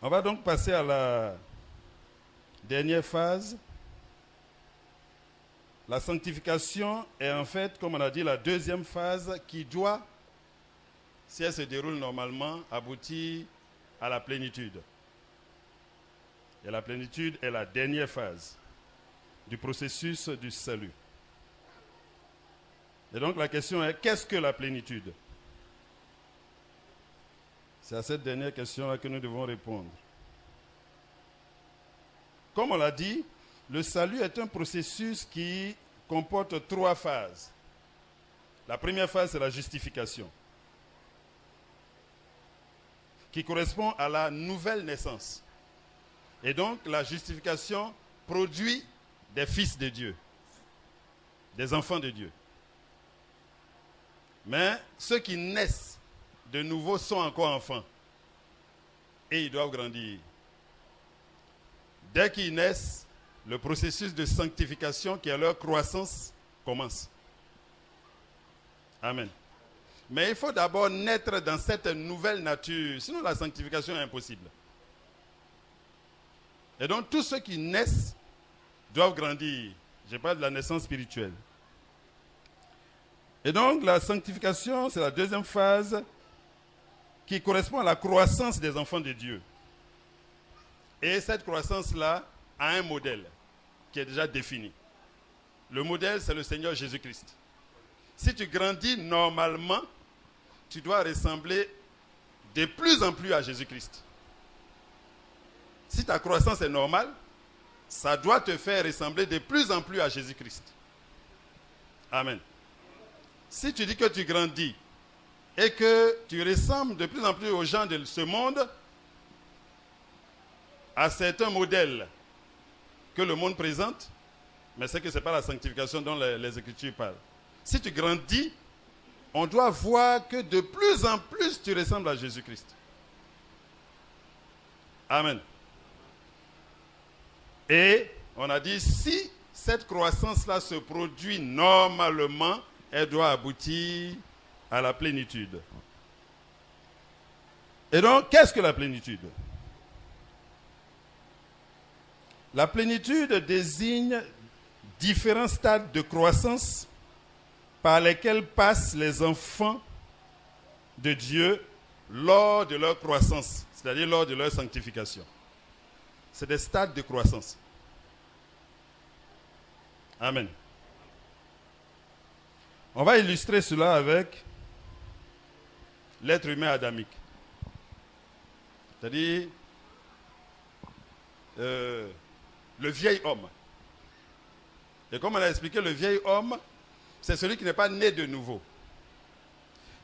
On va donc passer à la dernière phase. La sanctification est en fait, comme on a dit, la deuxième phase qui doit, si elle se déroule normalement, aboutir à la plénitude. Et la plénitude est la dernière phase du processus du salut. Et donc la question est, qu'est-ce que la plénitude? C'est à cette dernière question-là que nous devons répondre. Comme on l'a dit, le salut est un processus qui comporte 3 phases. La première phase, c'est la justification, qui correspond à la nouvelle naissance. Et donc, la justification produit des fils de Dieu, des enfants de Dieu. Mais ceux qui naissent de nouveau sont encore enfants. Et ils doivent grandir. Dès qu'ils naissent, le processus de sanctification qui est leur croissance commence. Amen. Mais il faut d'abord naître dans cette nouvelle nature, sinon la sanctification est impossible. Et donc tous ceux qui naissent doivent grandir. Je parle de la naissance spirituelle. Et donc la sanctification, c'est la deuxième phase qui correspond à la croissance des enfants de Dieu. Et cette croissance-là a un modèle qui est déjà défini. Le modèle, c'est le Seigneur Jésus-Christ. Si tu grandis normalement, tu dois ressembler de plus en plus à Jésus-Christ. Si ta croissance est normale, ça doit te faire ressembler de plus en plus à Jésus-Christ. Amen. Si tu dis que tu grandis et que tu ressembles de plus en plus aux gens de ce monde, à certains modèles que le monde présente, mais c'est que ce n'est pas la sanctification dont les Écritures parlent. Si tu grandis, on doit voir que de plus en plus tu ressembles à Jésus-Christ. Amen. Et on a dit, si cette croissance-là se produit normalement, elle doit aboutir à la plénitude. Et donc, qu'est-ce que la plénitude? La plénitude désigne différents stades de croissance par lesquels passent les enfants de Dieu lors de leur croissance, c'est-à-dire lors de leur sanctification. C'est des stades de croissance. Amen. On va illustrer cela avec l'être humain adamique. C'est-à-dire le vieil homme. Et comme on a expliqué, le vieil homme, c'est celui qui n'est pas né de nouveau.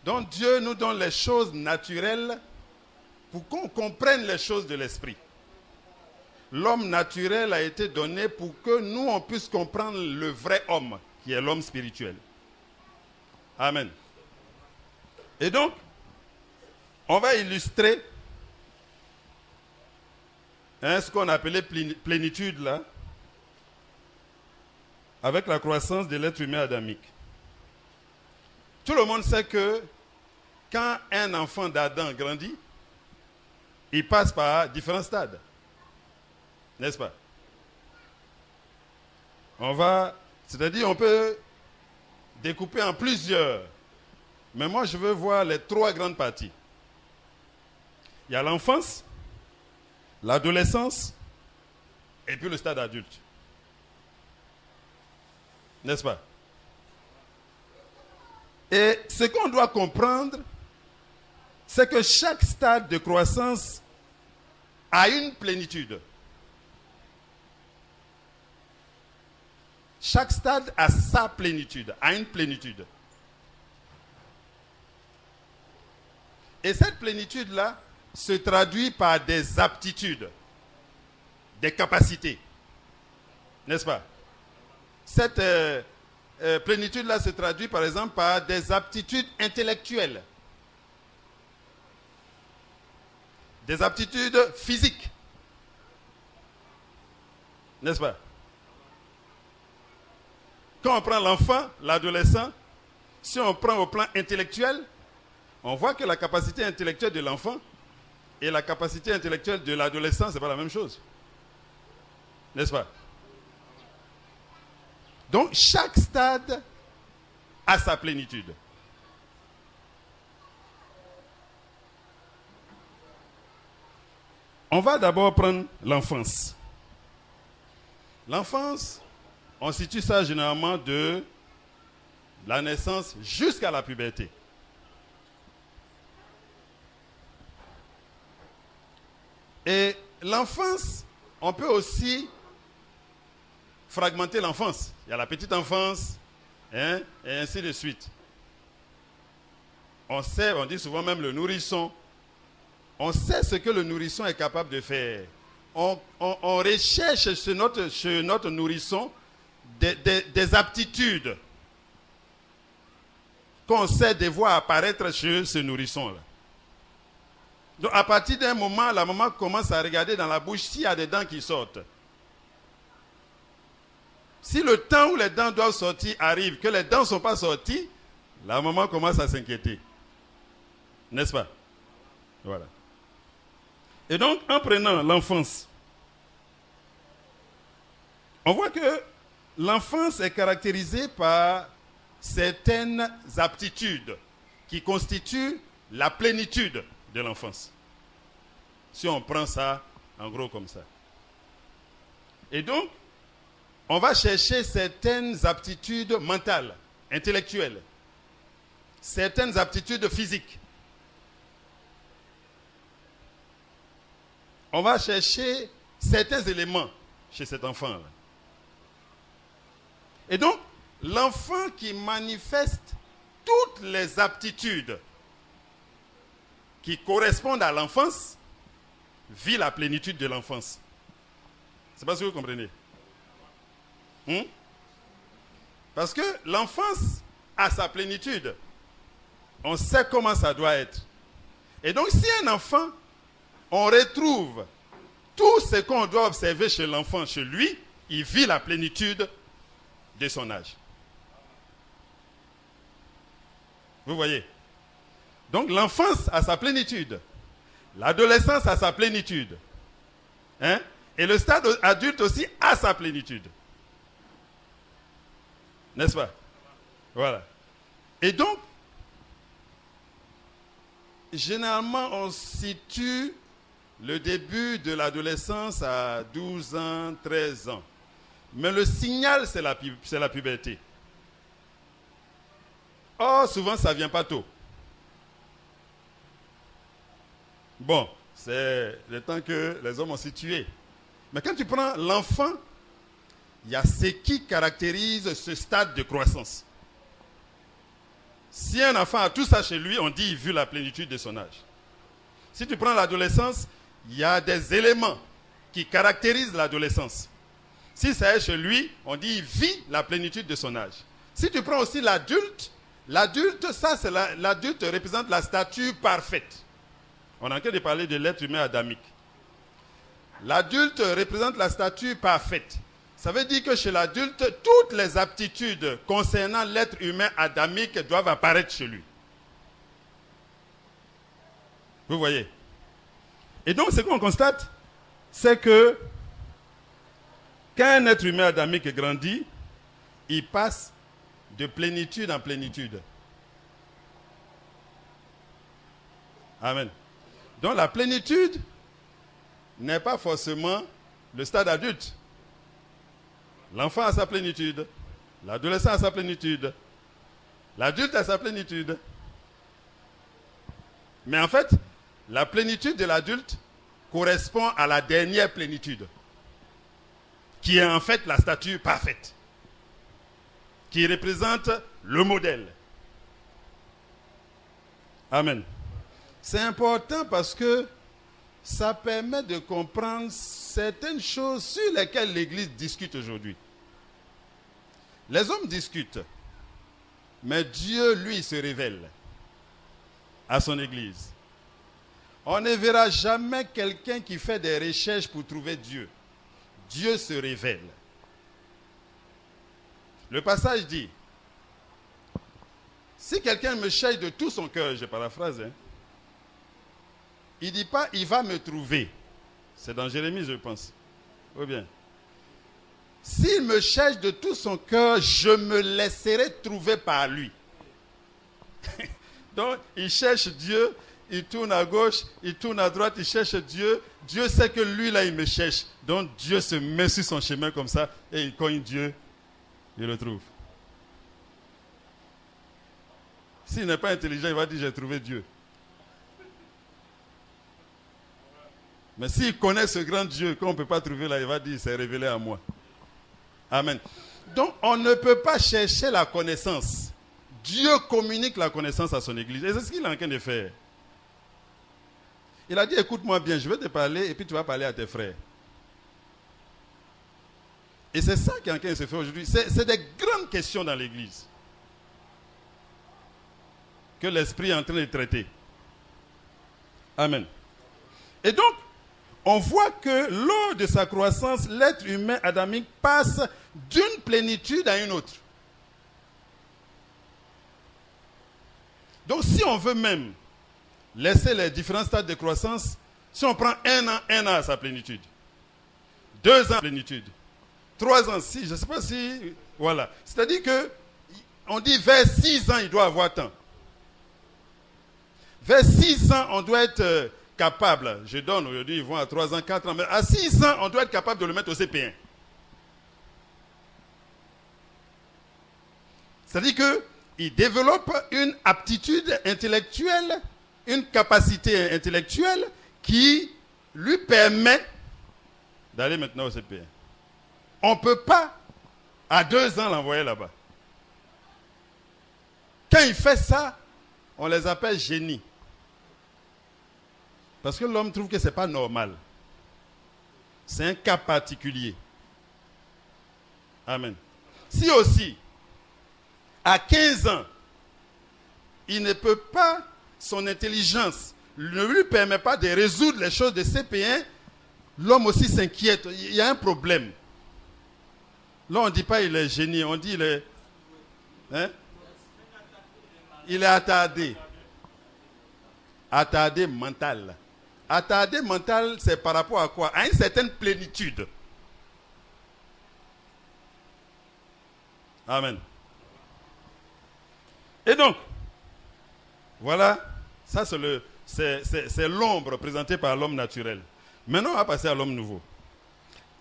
Donc Dieu nous donne les choses naturelles pour qu'on comprenne les choses de l'esprit. L'homme naturel a été donné pour que nous, on puisse comprendre le vrai homme, qui est l'homme spirituel. Amen. Et donc, on va illustrer ce qu'on appelait plénitude là, avec la croissance de l'être humain adamique. Tout le monde sait que quand un enfant d'Adam grandit, il passe par différents stades. N'est-ce pas? C'est-à-dire on peut découper en plusieurs. Mais moi, je veux voir les 3 grandes parties. Il y a l'enfance, l'adolescence et puis le stade adulte. N'est-ce pas? Et ce qu'on doit comprendre, c'est que chaque stade de croissance a une plénitude. Chaque stade a sa plénitude, a une plénitude. Et cette plénitude-là se traduit par des aptitudes, des capacités. N'est-ce pas? Cette plénitude-là se traduit par exemple par des aptitudes intellectuelles, des aptitudes physiques. N'est-ce pas? Quand on prend l'enfant, l'adolescent, si on prend au plan intellectuel, on voit que la capacité intellectuelle de l'enfant et la capacité intellectuelle de l'adolescent, ce n'est pas la même chose. N'est-ce pas? Donc, chaque stade a sa plénitude. On va d'abord prendre l'enfance. L'enfance, on situe ça généralement de la naissance jusqu'à la puberté. Et l'enfance, on peut aussi fragmenter l'enfance. Il y a la petite enfance, hein, et ainsi de suite. On sait, on dit souvent même le nourrisson. On sait ce que le nourrisson est capable de faire. On recherche chez notre nourrisson des aptitudes qu'on sait devoir apparaître chez ce nourrisson-là. Donc à partir d'un moment, la maman commence à regarder dans la bouche s'il y a des dents qui sortent. Si le temps où les dents doivent sortir arrive, que les dents ne sont pas sorties, la maman commence à s'inquiéter. N'est-ce pas? Voilà. Et donc, en prenant l'enfance, on voit que l'enfance est caractérisée par certaines aptitudes qui constituent la plénitude de l'enfance. Si on prend ça en gros comme ça. Et donc, on va chercher certaines aptitudes mentales, intellectuelles, certaines aptitudes physiques. On va chercher certains éléments chez cet enfant-là. Et donc, l'enfant qui manifeste toutes les aptitudes qui correspondent à l'enfance vit la plénitude de l'enfance. C'est pas ce que vous comprenez? Parce que l'enfance a sa plénitude. On sait comment ça doit être. Et donc, si un enfant, on retrouve tout ce qu'on doit observer chez l'enfant, chez lui, il vit la plénitude de son âge. Vous voyez? Donc l'enfance a sa plénitude. L'adolescence a sa plénitude. Hein? Et le stade adulte aussi a sa plénitude. N'est-ce pas? Voilà. Et donc, généralement, on situe le début de l'adolescence à 12 ans, 13 ans. Mais le signal, c'est la puberté. Or, souvent, ça ne vient pas tôt. Bon, c'est le temps que les hommes ont situé. Mais quand tu prends l'enfant, il y a ce qui caractérise ce stade de croissance. Si un enfant a tout ça chez lui, on dit qu'il vit la plénitude de son âge. Si tu prends l'adolescence, il y a des éléments qui caractérisent l'adolescence. Si ça est chez lui, on dit qu'il vit la plénitude de son âge. Si tu prends aussi l'adulte, l'adulte représente la stature parfaite. On est en train de parler de l'être humain adamique. L'adulte représente la stature parfaite. Ça veut dire que chez l'adulte, toutes les aptitudes concernant l'être humain adamique doivent apparaître chez lui. Vous voyez? Et donc, ce qu'on constate, c'est que quand un être humain adamique grandit, il passe de plénitude en plénitude. Amen. Donc, la plénitude n'est pas forcément le stade adulte. L'enfant a sa plénitude, l'adolescent a sa plénitude, l'adulte a sa plénitude. Mais en fait, la plénitude de l'adulte correspond à la dernière plénitude, qui est en fait la stature parfaite, qui représente le modèle. Amen. C'est important parce que ça permet de comprendre certaines choses sur lesquelles l'Église discute aujourd'hui. Les hommes discutent, mais Dieu, lui, se révèle à son Église. On ne verra jamais quelqu'un qui fait des recherches pour trouver Dieu. Dieu se révèle. Le passage dit, si quelqu'un me cherche de tout son cœur, je paraphrase, Il ne dit pas il va me trouver. C'est dans Jérémie, je pense. Ou bien. S'il me cherche de tout son cœur, je me laisserai trouver par lui. Donc, il cherche Dieu, il tourne à gauche, il tourne à droite, il cherche Dieu. Dieu sait que lui, là, il me cherche. Donc, Dieu se met sur son chemin comme ça et il cogne Dieu, il le trouve. S'il n'est pas intelligent, il va dire, j'ai trouvé Dieu. Mais s'il connaît ce grand Dieu qu'on ne peut pas trouver là, il va dire, c'est révélé à moi. Amen. Donc, on ne peut pas chercher la connaissance. Dieu communique la connaissance à son Église. Et c'est ce qu'il est en train de faire. Il a dit, écoute-moi bien, je vais te parler et puis tu vas parler à tes frères. Et c'est ça qui est en train de se faire aujourd'hui. C'est des grandes questions dans l'Église que l'Esprit est en train de traiter. Amen. Et donc, on voit que lors de sa croissance, l'être humain adamique passe d'une plénitude à une autre. Donc, si on veut même laisser les différents stades de croissance, si on prend 1 an à sa plénitude, 2 ans à plénitude, 3 ans, 6, je ne sais pas si... Voilà. C'est-à-dire que on dit vers 6 ans, il doit avoir tant. Vers 6 ans, on doit être capable. Je donne aujourd'hui, ils vont à 3 ans, 4 ans. Mais à 6 ans, on doit être capable de le mettre au CP1. C'est-à-dire qu'il développe une aptitude intellectuelle, une capacité intellectuelle qui lui permet d'aller maintenant au CP1. On ne peut pas, à 2 ans, l'envoyer là-bas. Quand il fait ça, on les appelle génies. Parce que l'homme trouve que ce n'est pas normal. C'est un cas particulier. Amen. Si aussi, à 15 ans, il ne peut pas, son intelligence ne lui permet pas de résoudre les choses de CP1, l'homme aussi s'inquiète. Il y a un problème. Là, on ne dit pas il est génie, on dit il est... Hein? Il est attardé. Attardé mental. Attardé mental, c'est par rapport à quoi? À une certaine plénitude. Amen. Et donc, voilà, ça c'est l'ombre présentée par l'homme naturel. Maintenant, on va passer à l'homme nouveau.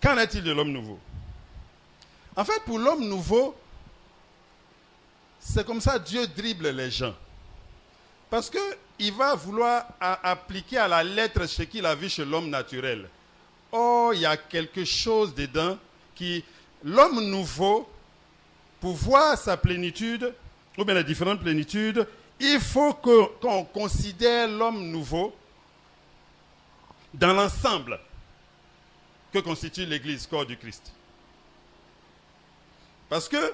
Qu'en est-il de l'homme nouveau? En fait, pour l'homme nouveau, c'est comme ça que Dieu dribble les gens. Parce qu'il va vouloir appliquer à la lettre ce qu'il a vu chez l'homme naturel. Or, il y a quelque chose dedans qui... L'homme nouveau, pour voir sa plénitude, ou bien les différentes plénitudes, il faut qu'on considère l'homme nouveau dans l'ensemble que constitue l'Église, corps du Christ. Parce que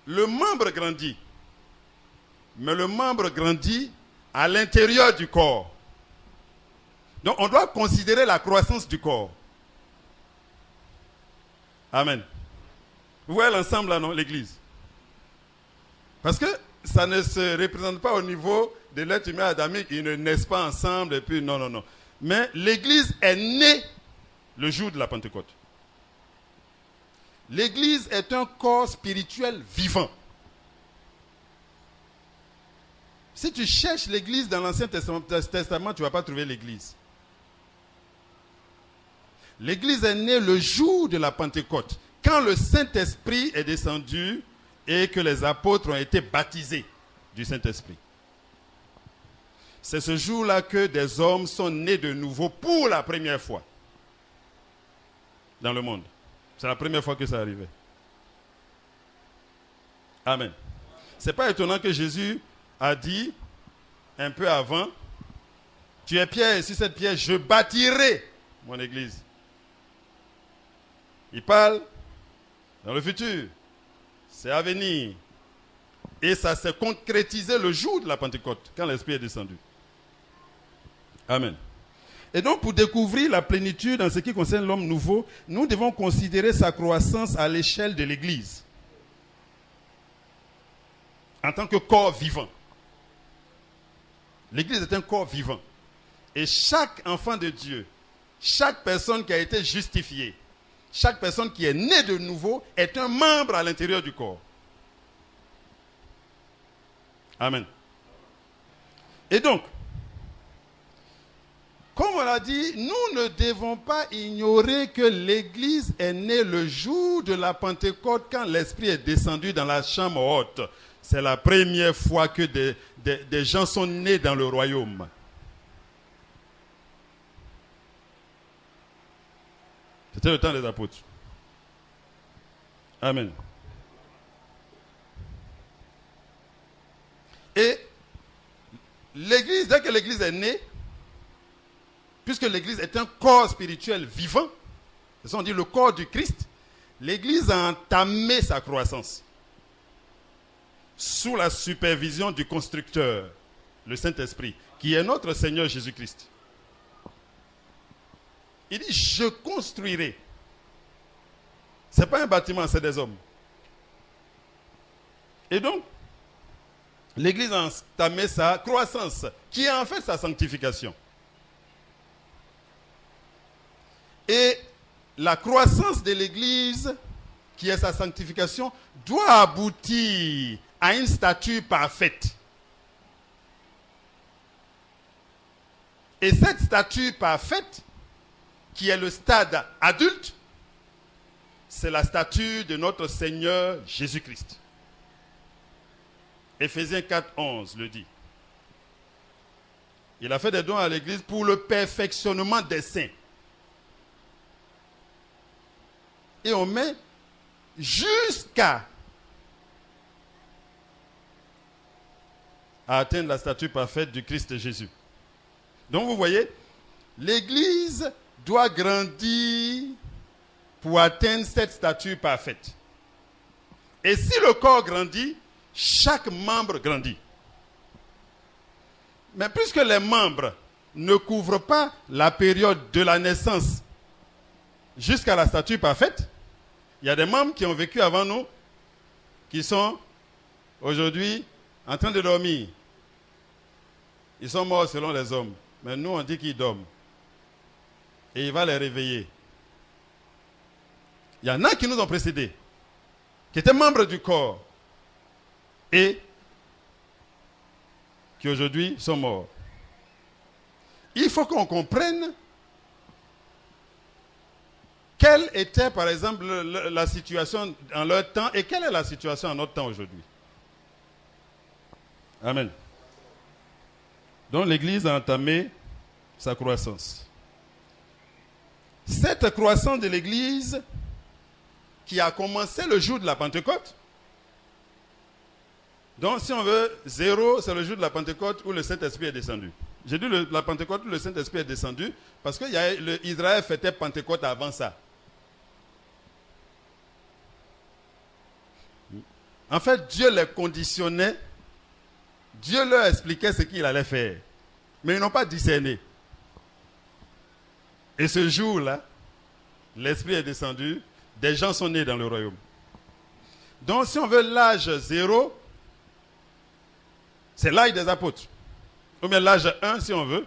le membre grandit, mais le membre grandit à l'intérieur du corps. Donc on doit considérer la croissance du corps. Amen. Vous voyez l'ensemble là, non, l'Église? Parce que ça ne se représente pas au niveau de l'être humain adamique. Ils ne naissent pas ensemble et puis non. Mais l'Église est née le jour de la Pentecôte. L'Église est un corps spirituel vivant. Si tu cherches l'Église dans l'Ancien Testament, tu ne vas pas trouver l'Église. L'Église est née le jour de la Pentecôte, quand le Saint-Esprit est descendu et que les apôtres ont été baptisés du Saint-Esprit. C'est ce jour-là que des hommes sont nés de nouveau pour la première fois dans le monde. C'est la première fois que ça arrivait. Amen. Ce n'est pas étonnant que Jésus a dit un peu avant, tu es pierre et sur cette pierre je bâtirai mon église. Il parle dans le futur. C'est à venir. Et ça s'est concrétisé le jour de la Pentecôte, quand l'Esprit est descendu. Amen. Et donc, pour découvrir la plénitude en ce qui concerne l'homme nouveau, nous devons considérer sa croissance à l'échelle de l'Église. En tant que corps vivant. L'Église est un corps vivant. Et chaque enfant de Dieu, chaque personne qui a été justifiée, chaque personne qui est née de nouveau est un membre à l'intérieur du corps. Amen. Et donc, comme on l'a dit, nous ne devons pas ignorer que l'Église est née le jour de la Pentecôte quand l'Esprit est descendu dans la chambre haute. C'est la première fois que des gens sont nés dans le royaume. C'était le temps des apôtres. Amen. Et l'Église, dès que l'Église est née, puisque l'Église est un corps spirituel vivant, c'est ça on dit le corps du Christ, l'Église a entamé sa croissance sous la supervision du constructeur, le Saint-Esprit, qui est notre Seigneur Jésus-Christ. Il dit, je construirai. Ce n'est pas un bâtiment, c'est des hommes. Et donc, l'Église a entamé sa croissance, qui est en fait sa sanctification. Et la croissance de l'Église, qui est sa sanctification, doit aboutir à une stature parfaite. Et cette stature parfaite, qui est le stade adulte, c'est la stature de notre Seigneur Jésus-Christ. Éphésiens 4:11 le dit. Il a fait des dons à l'Église pour le perfectionnement des saints. Et on met jusqu'à atteindre la stature parfaite du Christ Jésus. Donc vous voyez, l'Église doit grandir pour atteindre cette stature parfaite. Et si le corps grandit, chaque membre grandit. Mais puisque les membres ne couvrent pas la période de la naissance jusqu'à la stature parfaite, il y a des membres qui ont vécu avant nous, qui sont aujourd'hui en train de dormir. Ils sont morts selon les hommes. Mais nous, on dit qu'ils dorment. Et il va les réveiller. Il y en a qui nous ont précédés, qui étaient membres du corps, et qui aujourd'hui sont morts. Il faut qu'on comprenne quelle était, par exemple, la situation en leur temps et quelle est la situation en notre temps aujourd'hui. Amen. Donc l'Église a entamé sa croissance. Cette croissance de l'Église qui a commencé le jour de la Pentecôte. Donc si on veut, 0, c'est le jour de la Pentecôte où le Saint-Esprit est descendu. J'ai dit la Pentecôte où le Saint-Esprit est descendu parce que Israël fêtait Pentecôte avant ça. En fait, Dieu les conditionnait. Dieu leur expliquait ce qu'il allait faire. Mais ils n'ont pas discerné. Et ce jour-là, l'Esprit est descendu, des gens sont nés dans le royaume. Donc, si on veut l'âge 0, c'est l'âge des apôtres. Ou bien l'âge 1, si on veut.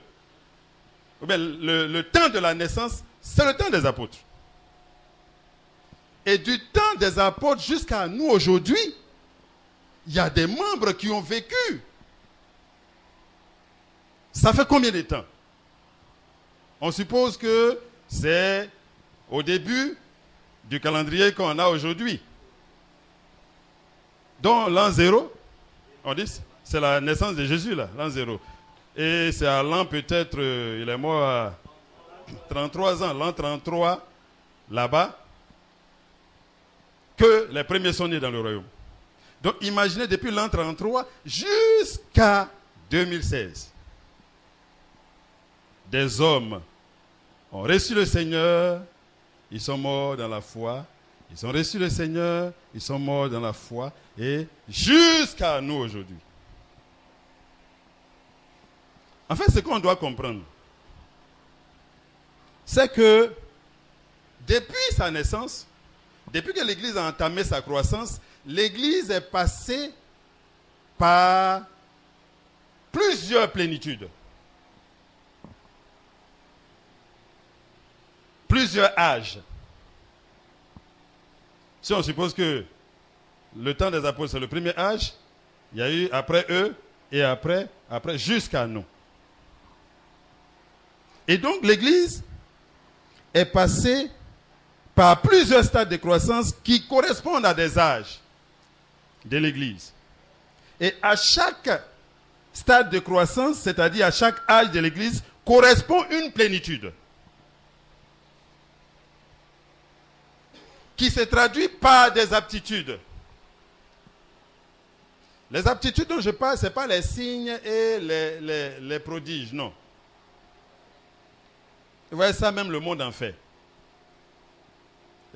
Ou bien le temps de la naissance, c'est le temps des apôtres. Et du temps des apôtres jusqu'à nous aujourd'hui, il y a des membres qui ont vécu. Ça fait combien de temps? On suppose que c'est au début du calendrier qu'on a aujourd'hui. Donc l'an 0, on dit, c'est la naissance de Jésus là, l'an 0. Et c'est à l'an peut-être, il est mort à 33 ans, l'an 33, là-bas, que les premiers sont nés dans le royaume. Donc imaginez depuis l'an 33 jusqu'à 2016. Des hommes ont reçu le Seigneur, ils sont morts dans la foi. Ils ont reçu le Seigneur, ils sont morts dans la foi. Et jusqu'à nous aujourd'hui. En fait, ce qu'on doit comprendre, c'est que depuis sa naissance, depuis que l'Église a entamé sa croissance, l'Église est passée par plusieurs plénitudes. Plusieurs âges. Si on suppose que le temps des apôtres, c'est le premier âge, il y a eu après eux, et après, jusqu'à nous. Et donc, l'Église est passée par plusieurs stades de croissance qui correspondent à des âges de l'Église. Et à chaque stade de croissance, c'est-à-dire à chaque âge de l'Église, correspond une plénitude qui se traduit par des aptitudes. Les aptitudes dont je parle, ce n'est pas les signes et les prodiges, non. Vous voyez ça, même le monde en fait.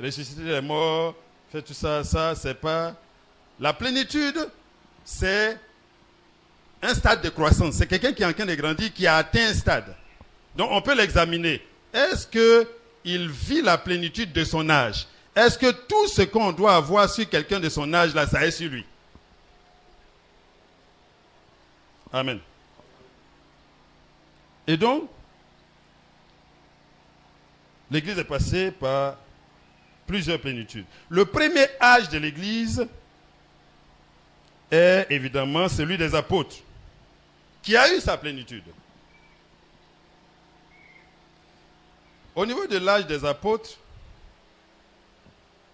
Ressusciter les morts, faire tout ça, c'est pas... La plénitude, c'est un stade de croissance. C'est quelqu'un qui est en train de grandir, qui a atteint un stade. Donc on peut l'examiner. Est-ce qu'il vit la plénitude de son âge? Est-ce que tout ce qu'on doit avoir sur quelqu'un de son âge, là, ça est sur lui? Amen. Et donc, l'Église est passée par plusieurs plénitudes. Le premier âge de l'Église est évidemment celui des apôtres, qui a eu sa plénitude. Au niveau de l'âge des apôtres,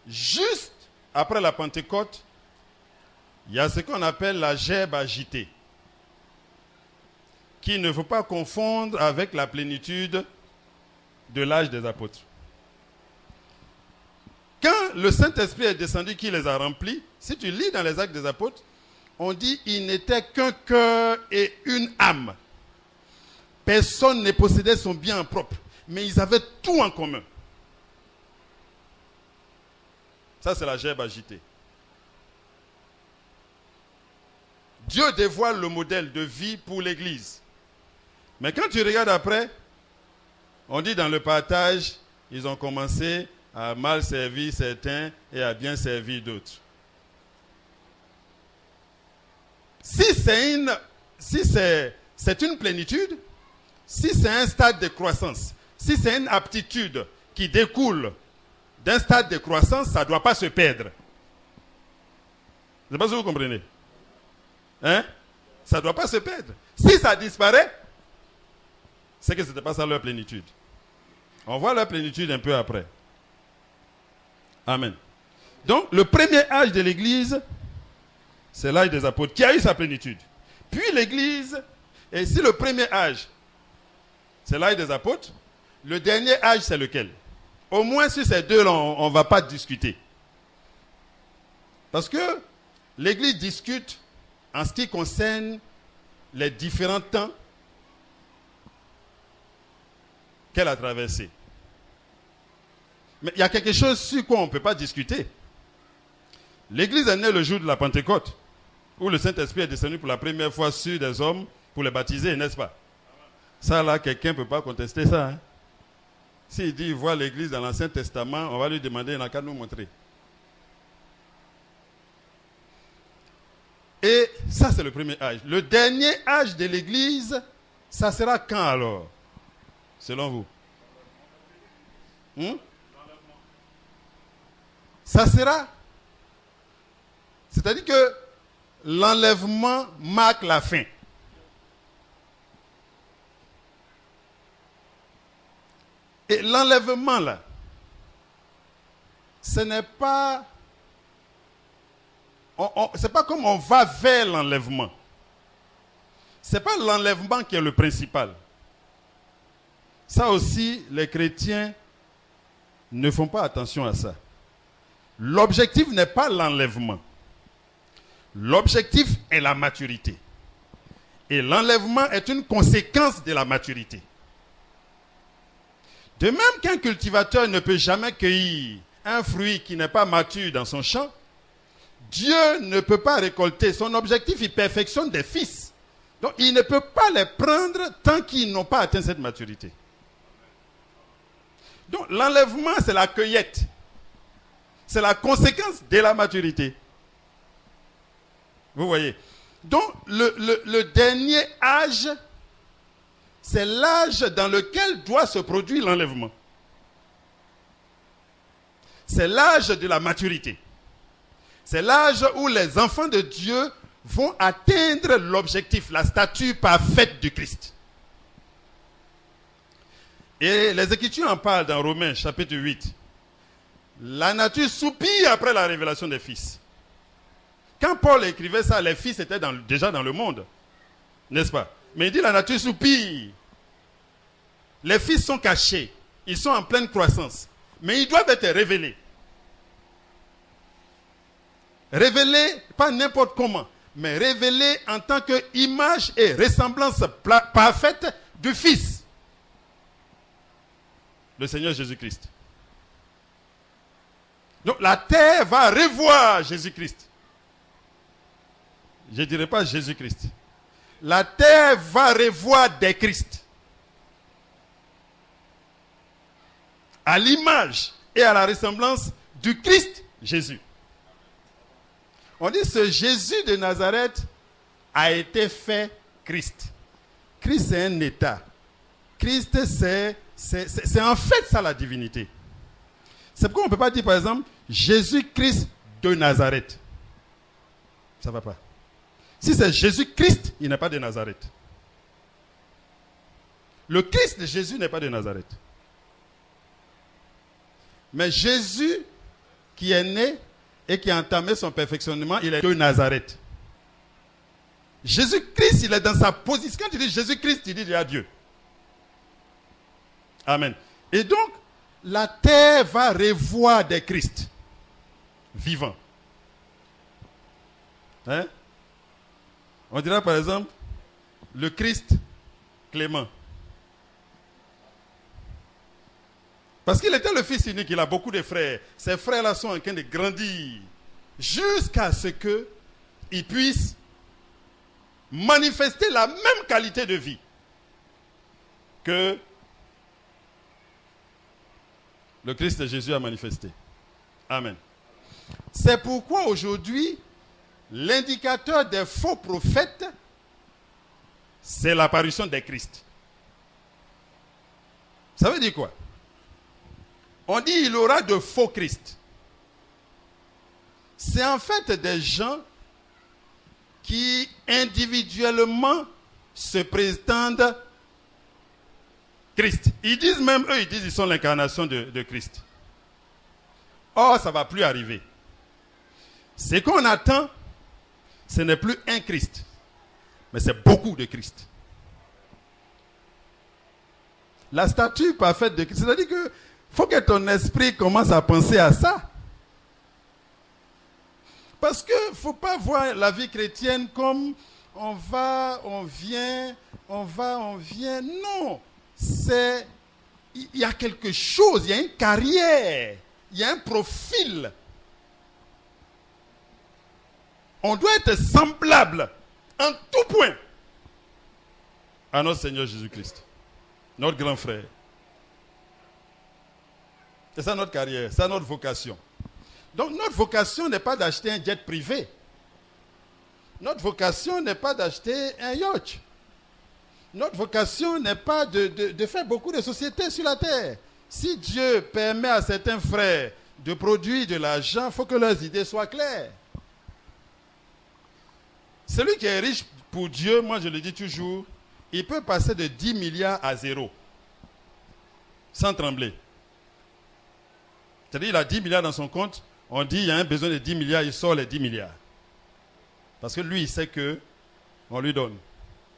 juste après la Pentecôte, il y a ce qu'on appelle la gerbe agitée, qu'il ne faut pas confondre avec la plénitude de l'âge des apôtres. Quand le Saint-Esprit est descendu, qui les a remplis, si tu lis dans les Actes des Apôtres, on dit il n'était qu'un cœur et une âme. Personne ne possédait son bien propre, mais ils avaient tout en commun. Ça, c'est la gerbe agitée. Dieu dévoile le modèle de vie pour l'Église. Mais quand tu regardes après, on dit dans le partage, ils ont commencé à mal servir certains et à bien servir d'autres. Si c'est une plénitude, si c'est un stade de croissance, si c'est une aptitude qui découle d'un stade de croissance, ça ne doit pas se perdre. Je ne sais pas si vous comprenez. Hein? Ça ne doit pas se perdre. Si ça disparaît, c'est que ce n'était pas ça leur plénitude. On voit leur plénitude un peu après. Amen. Donc, le premier âge de l'Église, c'est l'âge des apôtres, qui a eu sa plénitude. Puis l'Église, et si le premier âge, c'est l'âge des apôtres, le dernier âge, c'est lequel? Au moins sur ces deux-là, on ne va pas discuter. Parce que l'Église discute en ce qui concerne les différents temps qu'elle a traversés. Mais il y a quelque chose sur quoi on ne peut pas discuter. L'Église est née le jour de la Pentecôte, où le Saint-Esprit est descendu pour la première fois sur des hommes pour les baptiser, n'est-ce pas? Ça là, quelqu'un ne peut pas contester ça. Hein? S'il dit qu'il voit l'Église dans l'Ancien Testament, on va lui demander, il n'a qu'à nous montrer. Et ça, c'est le premier âge. Le dernier âge de l'Église, ça sera quand alors, selon vous? Ça sera. C'est-à-dire que l'enlèvement marque la fin. Et l'enlèvement là, ce n'est pas... c'est pas comme on va vers l'enlèvement. Ce n'est pas l'enlèvement qui est le principal. Ça aussi, les chrétiens ne font pas attention à ça. L'objectif n'est pas l'enlèvement. L'objectif est la maturité. Et l'enlèvement est une conséquence de la maturité. De même qu'un cultivateur ne peut jamais cueillir un fruit qui n'est pas mature dans son champ, Dieu ne peut pas récolter. Son objectif, il perfectionne des fils. Donc, il ne peut pas les prendre tant qu'ils n'ont pas atteint cette maturité. Donc, l'enlèvement, c'est la cueillette. C'est la conséquence de la maturité. Vous voyez. Donc, le dernier âge, c'est l'âge dans lequel doit se produire l'enlèvement. C'est l'âge de la maturité. C'est l'âge où les enfants de Dieu vont atteindre l'objectif, la stature parfaite du Christ. Et les Écritures en parlent dans Romains chapitre 8. La nature soupire après la révélation des fils. Quand Paul écrivait ça, les fils étaient déjà dans le monde. N'est-ce pas? Mais il dit la nature soupire. Les fils sont cachés. Ils sont en pleine croissance. Mais ils doivent être révélés. Révélés, pas n'importe comment, mais révélés en tant qu'image et ressemblance parfaite du Fils. Le Seigneur Jésus-Christ. Donc la terre va revoir Jésus-Christ. Je ne dirais pas Jésus-Christ. La terre va revoir des Christ. À l'image et à la ressemblance du Christ Jésus. On dit ce Jésus de Nazareth a été fait Christ. Christ c'est un état. Christ c'est en fait ça la divinité. C'est pourquoi on ne peut pas dire par exemple Jésus-Christ de Nazareth. Ça ne va pas. Si c'est Jésus-Christ, il n'est pas de Nazareth. Le Christ de Jésus n'est pas de Nazareth. Mais Jésus qui est né et qui a entamé son perfectionnement, il est de Nazareth. Jésus-Christ, il est dans sa position. Quand tu dis Jésus-Christ, tu dis déjà Dieu. Amen. Et donc, la terre va revoir des Christ vivants. Hein? On dira par exemple, le Christ Clément. Parce qu'il était le fils unique, il a beaucoup de frères. Ses frères-là sont en train de grandir jusqu'à ce qu'ils puissent manifester la même qualité de vie que le Christ de Jésus a manifesté. Amen. C'est pourquoi aujourd'hui, l'indicateur des faux prophètes, c'est l'apparition des Christ. Ça veut dire quoi? On dit il aura de faux Christ. C'est en fait des gens qui individuellement se prétendent Christ. Ils disent même, eux, ils disent qu'ils sont l'incarnation de Christ. Or, ça ne va plus arriver. Ce qu'on attend, ce n'est plus un Christ, mais c'est beaucoup de Christ. La statue parfaite de Christ, c'est-à-dire que faut que ton esprit commence à penser à ça. Parce qu'il ne faut pas voir la vie chrétienne comme on va, on vient, on va, on vient. Non, il y a quelque chose, il y a une carrière, il y a un profil. On doit être semblable en tout point à notre Seigneur Jésus-Christ, notre grand frère. C'est ça notre carrière, c'est ça notre vocation. Donc notre vocation n'est pas d'acheter un jet privé. Notre vocation n'est pas d'acheter un yacht. Notre vocation n'est pas de faire beaucoup de sociétés sur la terre. Si Dieu permet à certains frères de produire de l'argent, il faut que leurs idées soient claires. Celui qui est riche pour Dieu, moi je le dis toujours, il peut passer de 10 milliards à 0. Sans trembler. C'est-à-dire qu'il a 10 milliards dans son compte, on dit il y a un besoin de 10 milliards, il sort les 10 milliards. Parce que lui, il sait qu'on lui donne.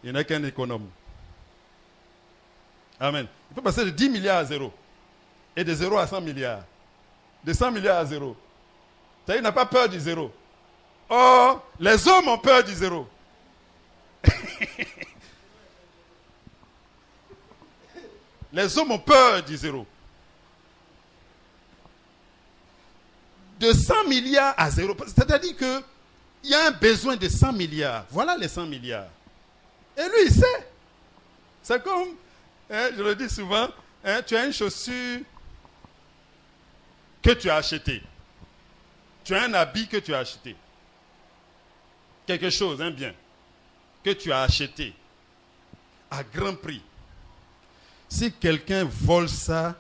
Il n'est qu'un économe. Amen. Il peut passer de 10 milliards à 0. Et de 0 à 100 milliards. De 100 milliards à 0. C'est-à-dire qu'il n'a pas peur du 0. Or, les hommes ont peur du 0. Les hommes ont peur du 0. De 100 milliards à 0. C'est-à-dire qu'il y a un besoin de 100 milliards. Voilà les 100 milliards. Et lui, il sait. C'est comme, je le dis souvent, tu as une chaussure que tu as achetée. Tu as un habit que tu as acheté. Quelque chose, un bien. que tu as acheté à grand prix, si quelqu'un vole ça,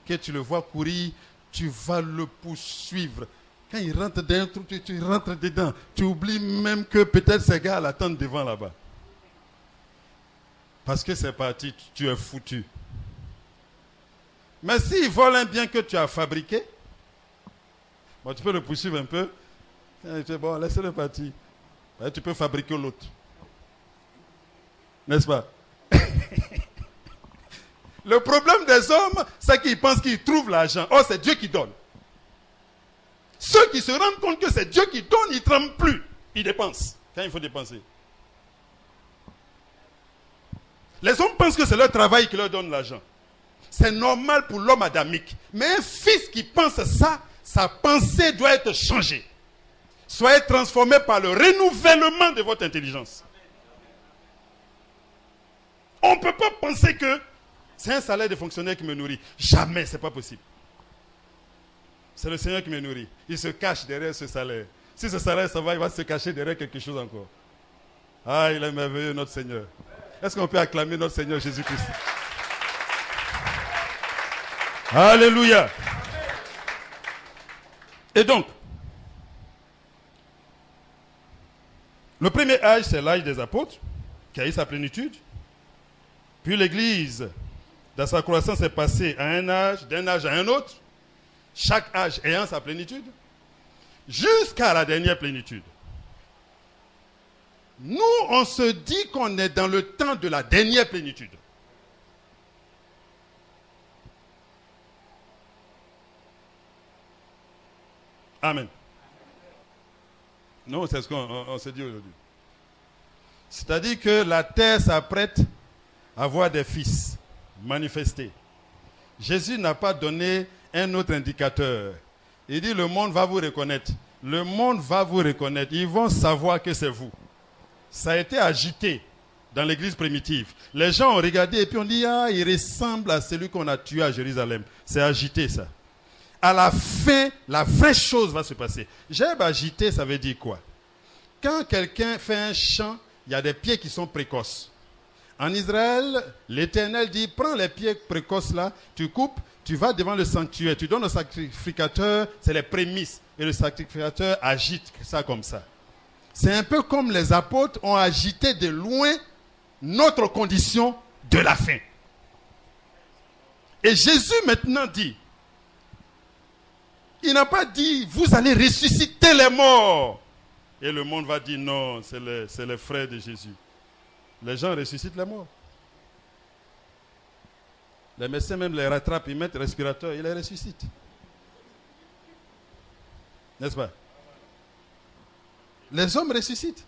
que tu le vois courir, tu vas le poursuivre. Quand il rentre dans un trou, tu rentres dedans. Tu oublies même que peut-être ces gars l'attendent devant là-bas. Parce que c'est parti, tu es foutu. Mais s'il vole un bien que tu as fabriqué, bon, tu peux le poursuivre un peu. Bon, laisse-le partir. Tu peux fabriquer l'autre. N'est-ce pas? Le problème des hommes, c'est qu'ils pensent qu'ils trouvent l'argent. Oh, c'est Dieu qui donne. Ceux qui se rendent compte que c'est Dieu qui donne, ils ne tremblent plus. Ils dépensent quand il faut dépenser. Les hommes pensent que c'est leur travail qui leur donne l'argent. C'est normal pour l'homme adamique. Mais un fils qui pense ça, sa pensée doit être changée. Soyez transformés par le renouvellement de votre intelligence. On ne peut pas penser que c'est un salaire de fonctionnaire qui me nourrit. Jamais, ce n'est pas possible. C'est le Seigneur qui me nourrit. Il se cache derrière ce salaire. Si ce salaire, ça va, il va se cacher derrière quelque chose encore. Ah, il est merveilleux, notre Seigneur. Est-ce qu'on peut acclamer notre Seigneur Jésus-Christ? Alléluia. Et donc, le premier âge, c'est l'âge des apôtres, qui a eu sa plénitude. Puis l'Église, dans sa croissance, est passée à un âge, d'un âge à un autre, chaque âge ayant sa plénitude, jusqu'à la dernière plénitude. Nous, on se dit qu'on est dans le temps de la dernière plénitude. Amen. Non, c'est ce qu'on se dit aujourd'hui. C'est-à-dire que la terre s'apprête à voir des fils manifestés. Jésus n'a pas donné un autre indicateur. Il dit le monde va vous reconnaître. Le monde va vous reconnaître. Ils vont savoir que c'est vous. Ça a été agité dans l'église primitive. Les gens ont regardé et puis on dit ah, il ressemble à celui qu'on a tué à Jérusalem. C'est agité ça. À la fin, la vraie chose va se passer. J'aime agité, ça veut dire quoi? Quand quelqu'un fait un chant, il y a des pieds qui sont précoces. En Israël, l'Éternel dit, prends les pieds précoces là, tu coupes, tu vas devant le sanctuaire, tu donnes au sacrificateur, c'est les prémices. Et le sacrificateur agite ça comme ça. C'est un peu comme les apôtres ont agité de loin notre condition de la fin. Et Jésus maintenant dit, il n'a pas dit, vous allez ressusciter les morts. Et le monde va dire, non, c'est les frères de Jésus. Les gens ressuscitent les morts. Les médecins même les rattrapent, ils mettent respirateur, ils les ressuscitent. N'est-ce pas? Les hommes ressuscitent.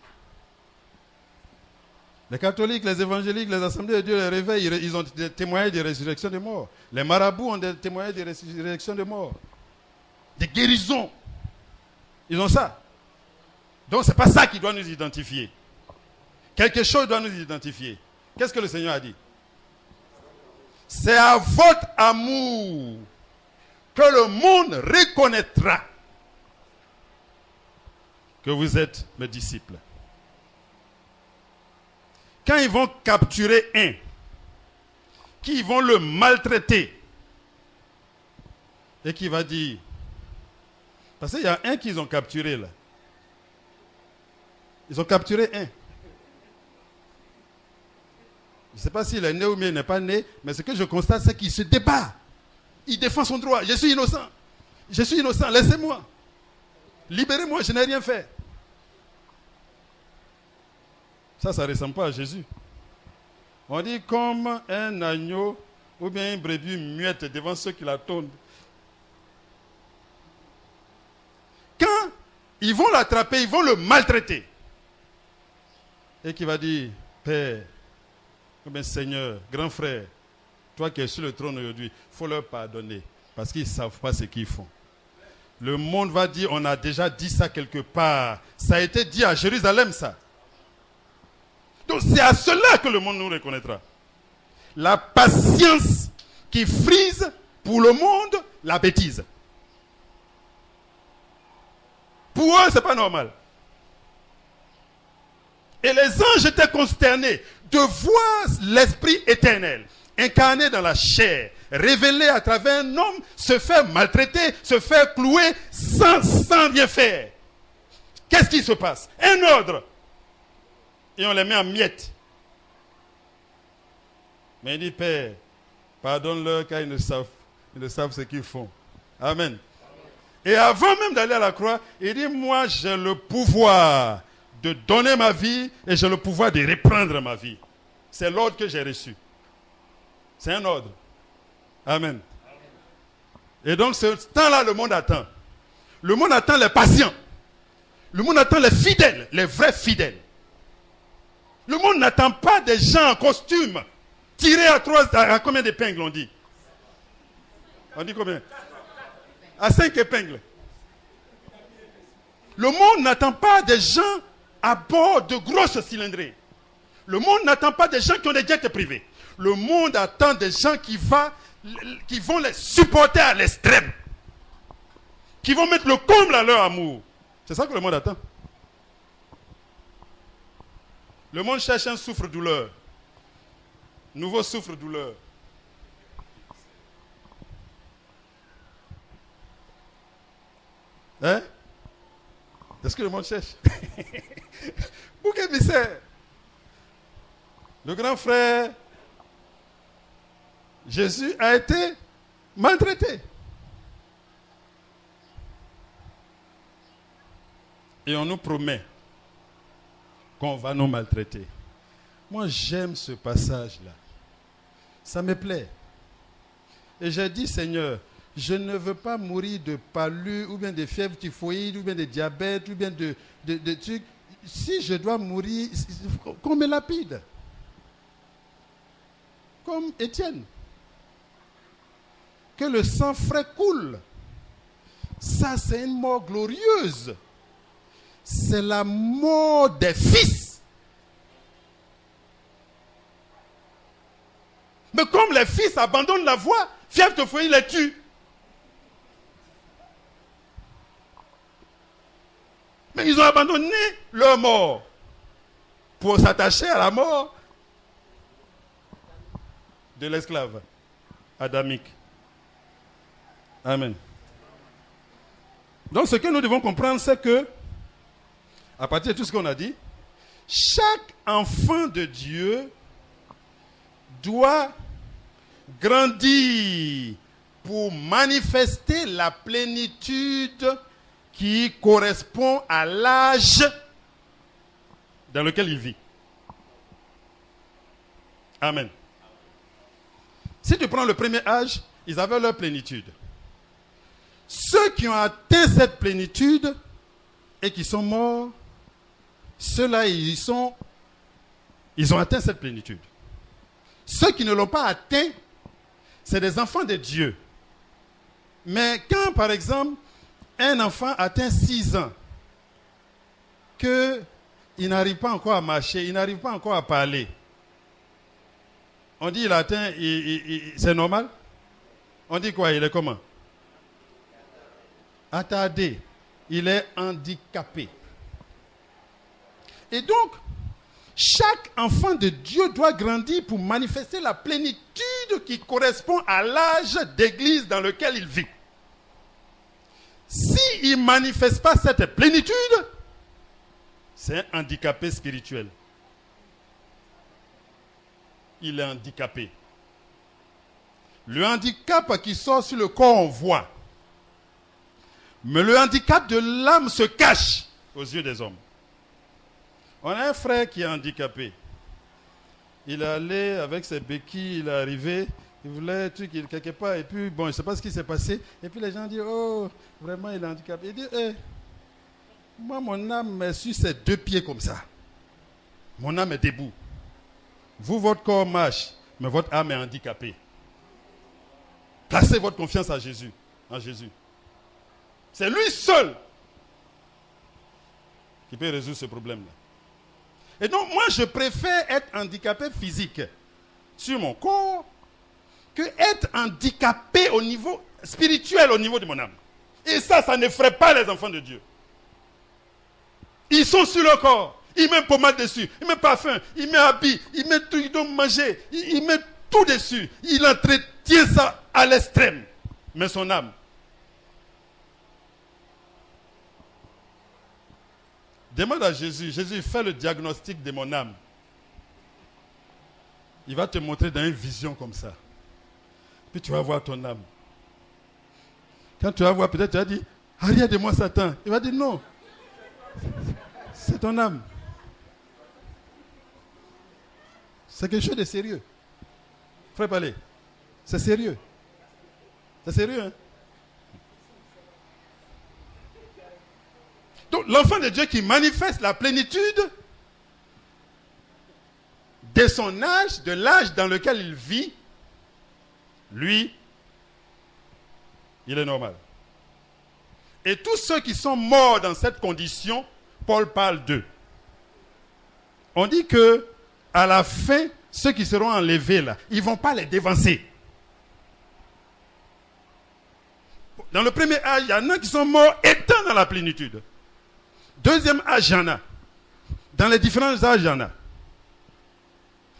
Les catholiques, les évangéliques, les assemblées de Dieu les réveillent, ils ont des témoignages de résurrection des morts. Les marabouts ont des témoignages de résurrection des morts. Des guérisons. Ils ont ça. Donc ce n'est pas ça qui doit nous identifier. Quelque chose doit nous identifier. Qu'est-ce que le Seigneur a dit? C'est à votre amour que le monde reconnaîtra que vous êtes mes disciples. Quand ils vont capturer un, qui vont le maltraiter, et qui va dire, parce qu'il y a un qu'ils ont capturé là. Ils ont capturé un. Je ne sais pas s'il est né ou bien il n'est pas né, mais ce que je constate, c'est qu'il se débat. Il défend son droit. Je suis innocent. Je suis innocent, laissez-moi. Libérez-moi, je n'ai rien fait. Ça ne ressemble pas à Jésus. On dit comme un agneau ou bien une brebis muette devant ceux qui l'attendent. Quand ils vont l'attraper, ils vont le maltraiter. Et qui va dire, Père, ou bien Seigneur, grand frère, toi qui es sur le trône aujourd'hui, il faut leur pardonner. Parce qu'ils ne savent pas ce qu'ils font. Le monde va dire, on a déjà dit ça quelque part. Ça a été dit à Jérusalem, ça. Donc c'est à cela que le monde nous reconnaîtra. La patience qui frise pour le monde la bêtise. Pour eux, ce n'est pas normal. Et les anges étaient consternés de voir l'Esprit éternel, incarné dans la chair, révélé à travers un homme, se faire maltraiter, se faire clouer sans rien faire. Qu'est-ce qui se passe? Un ordre. Et on les met en miettes. Mais il dit, Père, pardonne-leur car ils ne savent ce qu'ils font. Amen. Et avant même d'aller à la croix, il dit, moi j'ai le pouvoir de donner ma vie et j'ai le pouvoir de reprendre ma vie. C'est l'ordre que j'ai reçu. C'est un ordre. Amen. Et donc ce temps-là, le monde attend. Le monde attend les patients. Le monde attend les fidèles, les vrais fidèles. Le monde n'attend pas des gens en costume, tirés à combien d'épingles on dit? On dit combien? À 5 épingles. Le monde n'attend pas des gens à bord de grosses cylindrées. Le monde n'attend pas des gens qui ont des jets privés. Le monde attend des gens qui vont les supporter à l'extrême. Qui vont mettre le comble à leur amour. C'est ça que le monde attend. Le monde cherche un souffre-douleur. Nouveau souffre-douleur. Hein? C'est ce que le monde cherche. Bouc émissaire. Le grand frère Jésus a été maltraité. Et on nous promet qu'on va nous maltraiter. Moi, j'aime ce passage-là. Ça me plaît. Et j'ai dit, Seigneur, je ne veux pas mourir de palud, ou bien de fièvre typhoïde, ou bien de diabète, ou bien de trucs. Si je dois mourir, qu'on me lapide. Comme Étienne. Que le sang frais coule. Ça, c'est une mort glorieuse. C'est la mort des fils. Mais comme les fils abandonnent la voie, fièvre typhoïde les tue. Mais ils ont abandonné leur mort pour s'attacher à la mort de l'esclave adamique. Amen. Donc ce que nous devons comprendre, c'est que, à partir de tout ce qu'on a dit, chaque enfant de Dieu doit grandir pour manifester la plénitude qui correspond à l'âge dans lequel il vit. Amen. Si tu prends le premier âge, ils avaient leur plénitude. Ceux qui ont atteint cette plénitude et qui sont morts, ceux-là, ils ont atteint cette plénitude. Ceux qui ne l'ont pas atteint, c'est des enfants de Dieu. Mais quand, par exemple, un enfant atteint 6 ans, qu'il n'arrive pas encore à marcher, il n'arrive pas encore à parler, on dit il atteint, c'est normal? On dit quoi? Il est comment? Attardé. Il est handicapé. Et donc, chaque enfant de Dieu doit grandir pour manifester la plénitude qui correspond à l'âge d'église dans lequel il vit. S'il ne manifeste pas cette plénitude, c'est un handicapé spirituel. Il est handicapé. Le handicap qui sort sur le corps, on voit. Mais le handicap de l'âme se cache aux yeux des hommes. On a un frère qui est handicapé. Il est allé avec ses béquilles, il est arrivé, il voulait un truc quelque part, et puis bon, je ne sais pas ce qui s'est passé. Et puis les gens disent, oh, vraiment il est handicapé. Il dit, moi mon âme est sur ses 2 pieds comme ça. Mon âme est debout. Vous, votre corps marche, mais votre âme est handicapée. Placez votre confiance en Jésus. C'est lui seul qui peut résoudre ce problème-là. Et donc, moi, je préfère être handicapé physique sur mon corps que être handicapé au niveau spirituel, au niveau de mon âme. Et ça n'effraie pas les enfants de Dieu. Ils sont sur le corps, Il met pommade dessus, il met parfum, il met habit, il met tout, il doit manger, il met tout dessus. Il entretient ça à l'extrême. Mais son âme. Demande à Jésus, Jésus, fais le diagnostic de mon âme. Il va te montrer dans une vision comme ça. Puis tu vas voir ton âme. Quand tu vas voir, peut-être tu vas dire, arrière de moi Satan. Il va dire non. C'est ton âme. C'est quelque chose de sérieux. Frère Palais, c'est sérieux. C'est sérieux, hein? Donc, l'enfant de Dieu qui manifeste la plénitude de son âge, de l'âge dans lequel il vit, lui, il est normal. Et tous ceux qui sont morts dans cette condition, Paul parle d'eux. On dit que à la fin, ceux qui seront enlevés là, ils ne vont pas les dévancer. Dans le premier âge, il y en a qui sont morts étant dans la plénitude. Deuxième âge, il y en a. Dans les différents âges, il y en a.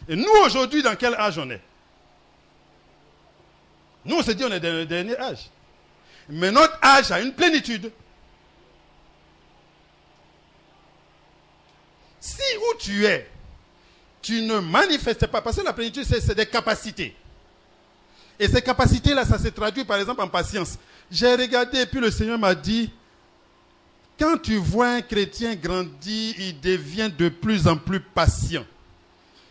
Et nous, aujourd'hui, dans quel âge on est? Nous, on se dit on est dans le dernier âge. Mais notre âge a une plénitude. Si où tu es, tu ne manifestes pas, parce que la plénitude, c'est des capacités. Et ces capacités-là, ça se traduit par exemple en patience. J'ai regardé et puis le Seigneur m'a dit, quand tu vois un chrétien grandir, il devient de plus en plus patient.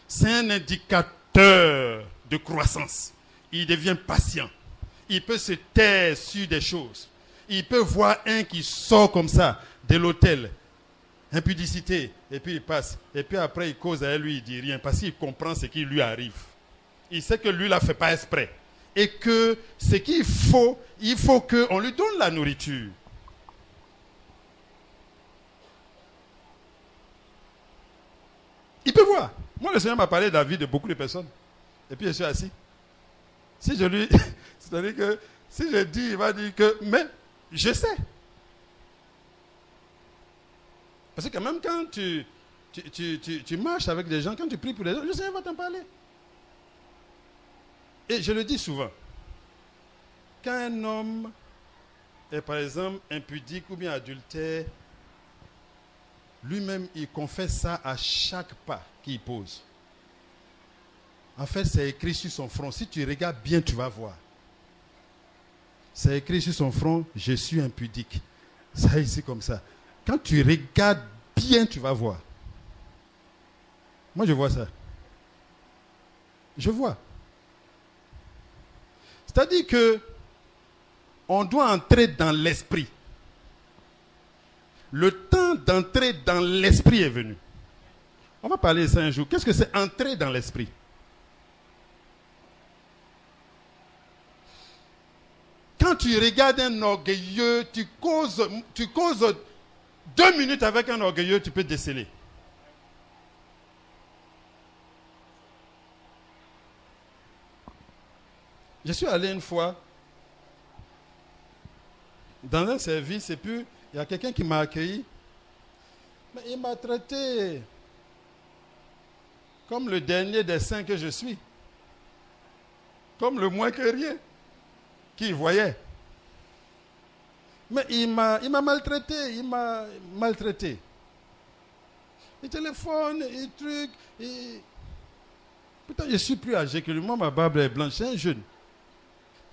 C'est un indicateur de croissance. Il devient patient. Il peut se taire sur des choses. Il peut voir un qui sort comme ça de l'hôtel. Impudicité. Et puis il passe. Et puis après il cause à lui, il ne dit rien. Parce qu'il comprend ce qui lui arrive. Il sait que lui ne l'a fait pas exprès. Et que ce qu'il faut, il faut qu'on lui donne la nourriture. Il peut voir. Moi, le Seigneur m'a parlé de la vie de beaucoup de personnes. Et puis je suis assis. Si je lui... C'est-à-dire que si je dis, il va dire que... Mais je sais. Parce que même quand tu marches avec des gens, quand tu pries pour les gens, le Seigneur va t'en parler. Et je le dis souvent. Quand un homme est par exemple impudique ou bien adultère, lui-même il confesse ça à chaque pas qu'il pose. En fait, c'est écrit sur son front. Si tu regardes bien, tu vas voir. C'est écrit sur son front, je suis impudique. Ça ici comme ça. Quand tu regardes bien, tu vas voir. Moi, je vois ça. Je vois. C'est-à-dire que on doit entrer dans l'esprit. Le temps d'entrer dans l'esprit est venu. On va parler de ça un jour. Qu'est-ce que c'est entrer dans l'esprit? Quand tu regardes un orgueilleux, tu causes 2 minutes avec un orgueilleux, tu peux déceler. Je suis allé une fois dans un service et puis il y a quelqu'un qui m'a accueilli. Mais il m'a traité comme le dernier des saints que je suis. Comme le moins que rien. Qui voyait. Mais il m'a maltraité. Il m'a maltraité. Il téléphone, il truc. Putain, je suis plus âgé que lui. Moi, ma barbe est blanche. C'est un jeune.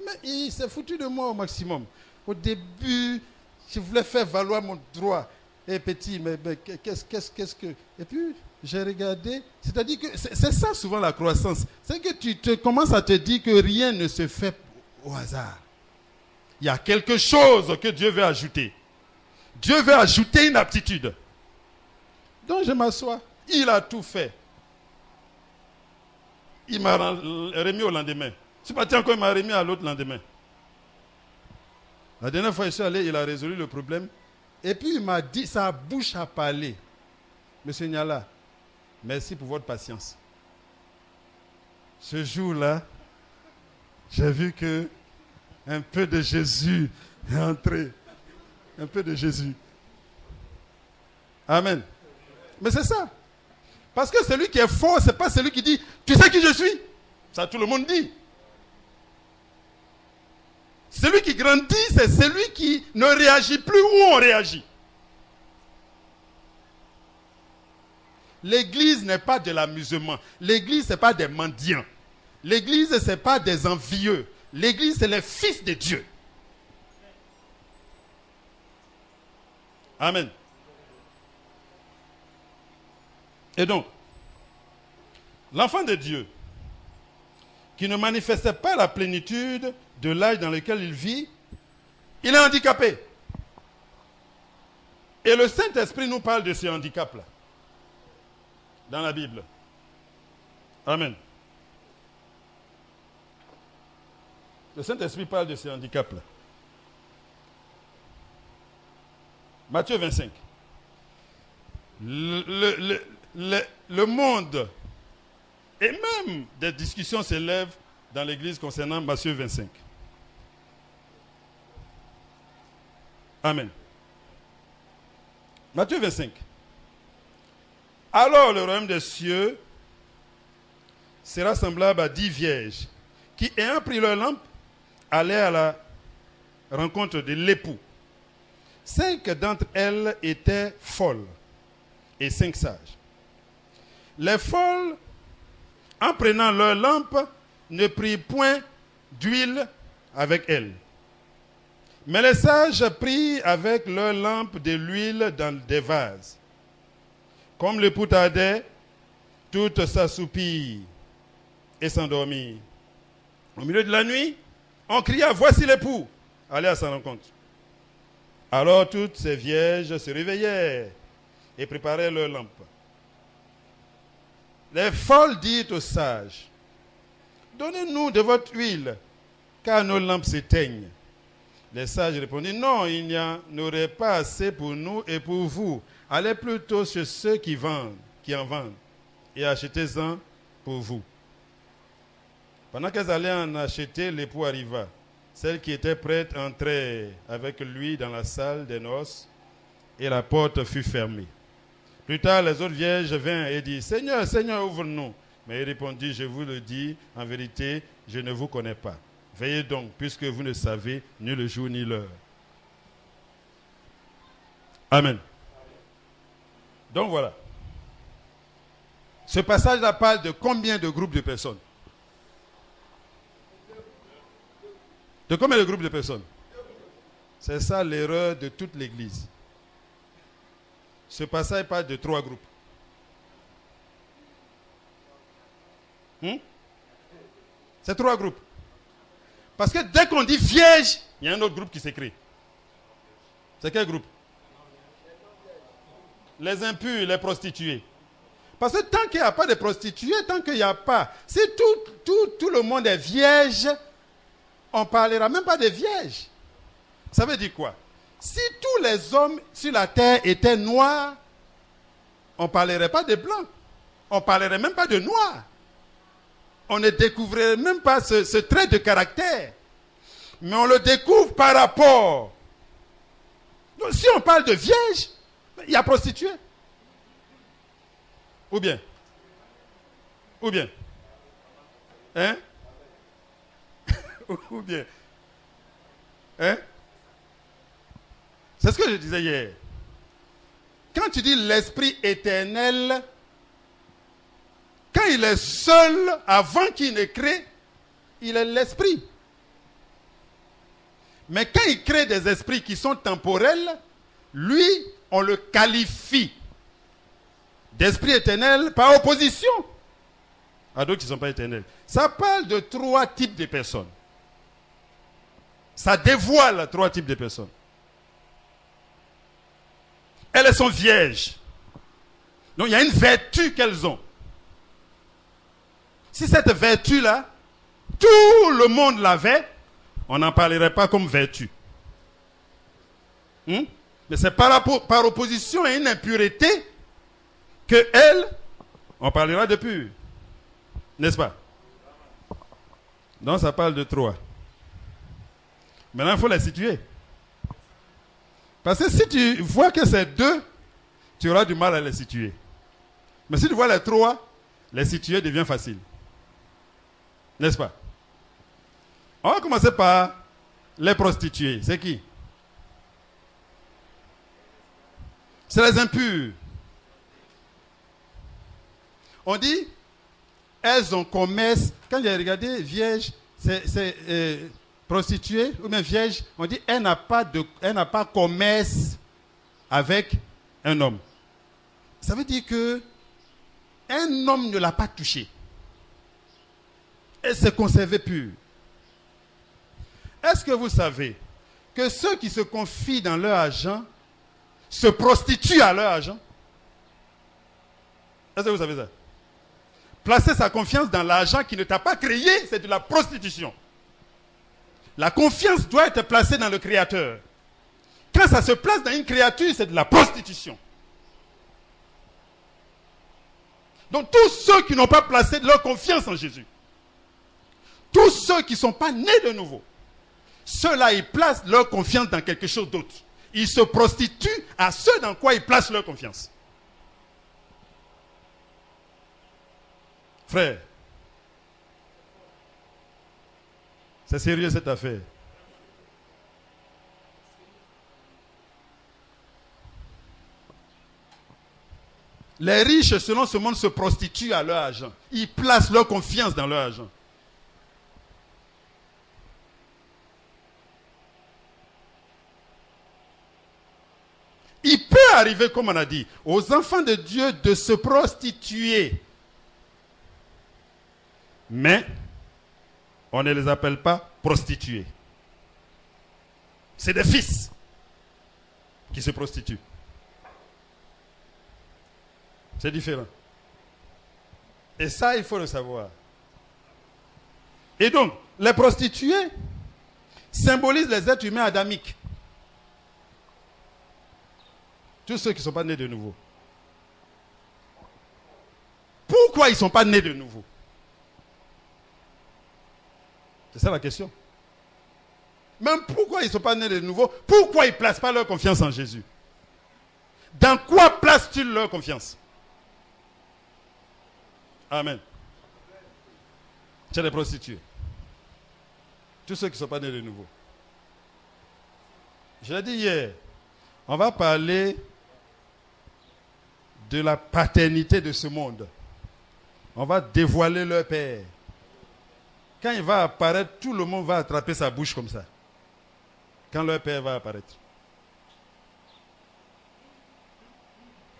Mais il s'est foutu de moi au maximum. Au début, je voulais faire valoir mon droit. Et petit, mais qu'est-ce que... Et puis, j'ai regardé. C'est-à-dire que c'est ça souvent la croissance. C'est que tu commences à te dire que rien ne se fait au hasard. Il y a quelque chose que Dieu veut ajouter. Dieu veut ajouter une aptitude. Donc je m'assois. Il a tout fait. Il m'a remis au lendemain. Ce matin encore, il m'a remis à l'autre lendemain. La dernière fois, je suis allé, il a résolu le problème. Et puis il m'a dit, sa bouche a parlé. Monsieur Niala, merci pour votre patience. Ce jour-là, j'ai vu que un peu de Jésus est entré. Un peu de Jésus. Amen. Mais c'est ça. Parce que celui qui est fort, ce n'est pas celui qui dit « Tu sais qui je suis ?» Ça, tout le monde dit. Celui qui grandit, c'est celui qui ne réagit plus où on réagit. L'église n'est pas de l'amusement. L'église, ce n'est pas des mendiants. L'église, ce n'est pas des envieux. L'église, c'est les fils de Dieu. Amen. Et donc, l'enfant de Dieu, qui ne manifeste pas la plénitude de l'âge dans lequel il vit, il est handicapé. Et le Saint-Esprit nous parle de ce handicap-là, dans la Bible. Amen. Le Saint-Esprit parle de ce handicap-là. Matthieu 25. Le monde, et même des discussions s'élèvent dans l'Église concernant Matthieu 25. Amen. Matthieu 25. Alors le royaume des cieux sera semblable à 10 vierges qui, ayant pris leur lampe, allaient à la rencontre de l'époux. 5 d'entre elles étaient folles et 5 sages. Les folles, en prenant leur lampe, ne prirent point d'huile avec elles. Mais les sages prirent avec leur lampe de l'huile dans des vases. Comme l'époux tardait, toutes s'assoupirent et s'endormirent. Au milieu de la nuit, on cria « Voici l'époux !» Allez à sa rencontre. Alors toutes ces vierges se réveillèrent et préparèrent leurs lampes. Les folles dirent aux sages, « Donnez-nous de votre huile, car nos lampes s'éteignent. » Les sages répondirent, « Non, il n'y en aurait pas assez pour nous et pour vous. Allez plutôt chez ceux qui en vendent, et achetez-en pour vous. » Pendant qu'elles allaient en acheter, l'époux arriva. Celle qui était prête entrait avec lui dans la salle des noces, et la porte fut fermée. Plus tard, les autres vierges vinrent et dirent, « Seigneur, Seigneur, ouvre-nous. » Mais il répondit, « Je vous le dis, en vérité, je ne vous connais pas. Veillez donc, puisque vous ne savez ni le jour ni l'heure. » Amen. Donc voilà. Ce passage-là parle de combien de groupes de personnes? De combien de groupes de personnes? C'est ça l'erreur de toute l'Église. Ce passage parle de 3 groupes. C'est 3 groupes. Parce que dès qu'on dit vierge, il y a un autre groupe qui s'écrit. C'est quel groupe? Les impurs, les prostituées. Parce que tant qu'il n'y a pas de prostituées, tant qu'il n'y a pas... Si tout le monde est vierge, on ne parlera même pas de vierges. Ça veut dire quoi? Si tous les hommes sur la terre étaient noirs, on ne parlerait pas de blancs. On ne parlerait même pas de noirs. On ne découvrirait même pas ce trait de caractère. Mais on le découvre par rapport. Donc si on parle de vierge, il y a prostituée. Ou bien? Hein? Ou bien? Hein? C'est ce que je disais hier. Quand tu dis l'Esprit éternel, quand il est seul, avant qu'il ne crée, il est l'Esprit. Mais quand il crée des esprits qui sont temporels, lui, on le qualifie d'esprit éternel par opposition à d'autres qui ne sont pas éternels. Ça parle de 3 types de personnes. Ça dévoile 3 types de personnes. Elles sont vierges. Donc il y a une vertu qu'elles ont. Si cette vertu-là, tout le monde l'avait, on n'en parlerait pas comme vertu. Mais c'est par opposition à une impureté que elle, on parlera de pur. N'est-ce pas? Donc ça parle de 3. Maintenant, il faut les situer. Parce que si tu vois que c'est 2, tu auras du mal à les situer. Mais si tu vois les trois, les situer devient facile. N'est-ce pas? On va commencer par les prostituées. C'est qui? C'est les impures. On dit, elles ont commerce. Quand j'ai regardé vierge, c'est prostituée ou bien vierge, on dit, elle n'a pas commerce avec un homme. Ça veut dire que un homme ne l'a pas touchée. Elle s'est conservée pure. Est-ce que vous savez que ceux qui se confient dans leur argent se prostituent à leur argent? Est-ce que vous savez ça? Placer sa confiance dans l'argent qui ne t'a pas créé, c'est de la prostitution. La confiance doit être placée dans le Créateur. Quand ça se place dans une créature, c'est de la prostitution. Donc tous ceux qui n'ont pas placé leur confiance en Jésus, tous ceux qui ne sont pas nés de nouveau, ceux-là, ils placent leur confiance dans quelque chose d'autre. Ils se prostituent à ceux dans quoi ils placent leur confiance. Frère, c'est sérieux cette affaire. Les riches, selon ce monde, se prostituent à leur argent. Ils placent leur confiance dans leur argent. Il peut arriver, comme on a dit, aux enfants de Dieu de se prostituer. Mais, on ne les appelle pas prostituées. C'est des fils qui se prostituent. C'est différent. Et ça, il faut le savoir. Et donc, les prostituées symbolisent les êtres humains adamiques. Tous ceux qui ne sont pas nés de nouveau. Pourquoi ils ne sont pas nés de nouveau? C'est ça la question. Même pourquoi ils ne sont pas nés de nouveau? Pourquoi ils ne placent pas leur confiance en Jésus? Dans quoi placent-ils leur confiance? Amen. C'est les prostituées. Tous ceux qui ne sont pas nés de nouveau. Je l'ai dit hier, on va parler de la paternité de ce monde. On va dévoiler leur père. Quand il va apparaître, tout le monde va attraper sa bouche comme ça. Quand leur père va apparaître.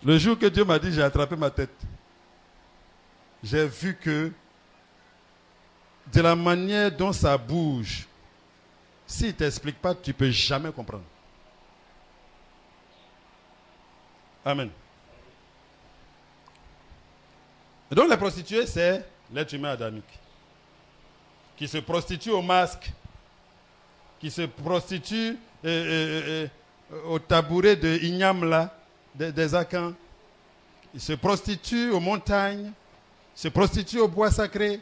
Le jour que Dieu m'a dit, j'ai attrapé ma tête. J'ai vu que de la manière dont ça bouge, s'il ne t'explique pas, tu ne peux jamais comprendre. Amen. Et donc les prostituées, c'est l'être humain adamique. Qui se prostitue au masque, qui se prostitue au tabouret de Ignam là, des Akans. Il se prostitue aux montagnes, se prostitue au bois sacré,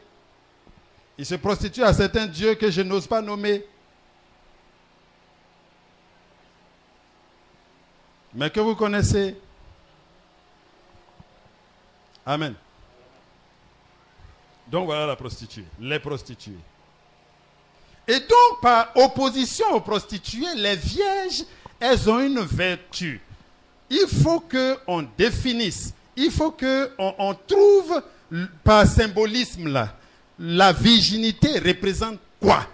il se prostitue à certains dieux que je n'ose pas nommer. Mais que vous connaissez. Amen. Donc voilà la prostituée, les prostituées. Et donc par opposition aux prostituées, les vierges, elles ont une vertu. Il faut qu'on définisse, il faut qu'on trouve par symbolisme là, la virginité représente quoi?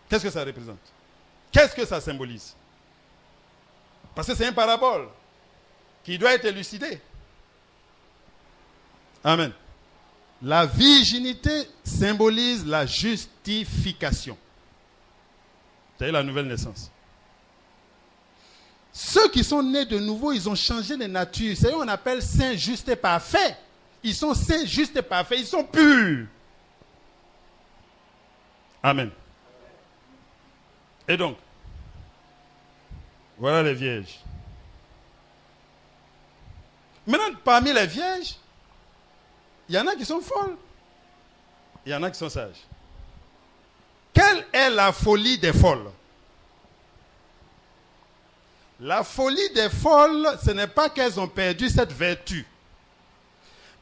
Qu'est-ce que ça représente? Qu'est-ce que ça symbolise? Parce que c'est une parabole qui doit être élucidée. Amen. La virginité symbolise la justification. C'est la nouvelle naissance. Ceux qui sont nés de nouveau, ils ont changé de nature. C'est eux qu'on appelle saints, justes et parfaits. Ils sont saints, justes et parfaits. Ils sont purs. Amen. Et donc, voilà les vierges. Maintenant, parmi les vierges, il y en a qui sont folles. Il y en a qui sont sages. Quelle est la folie des folles? La folie des folles, ce n'est pas qu'elles ont perdu cette vertu.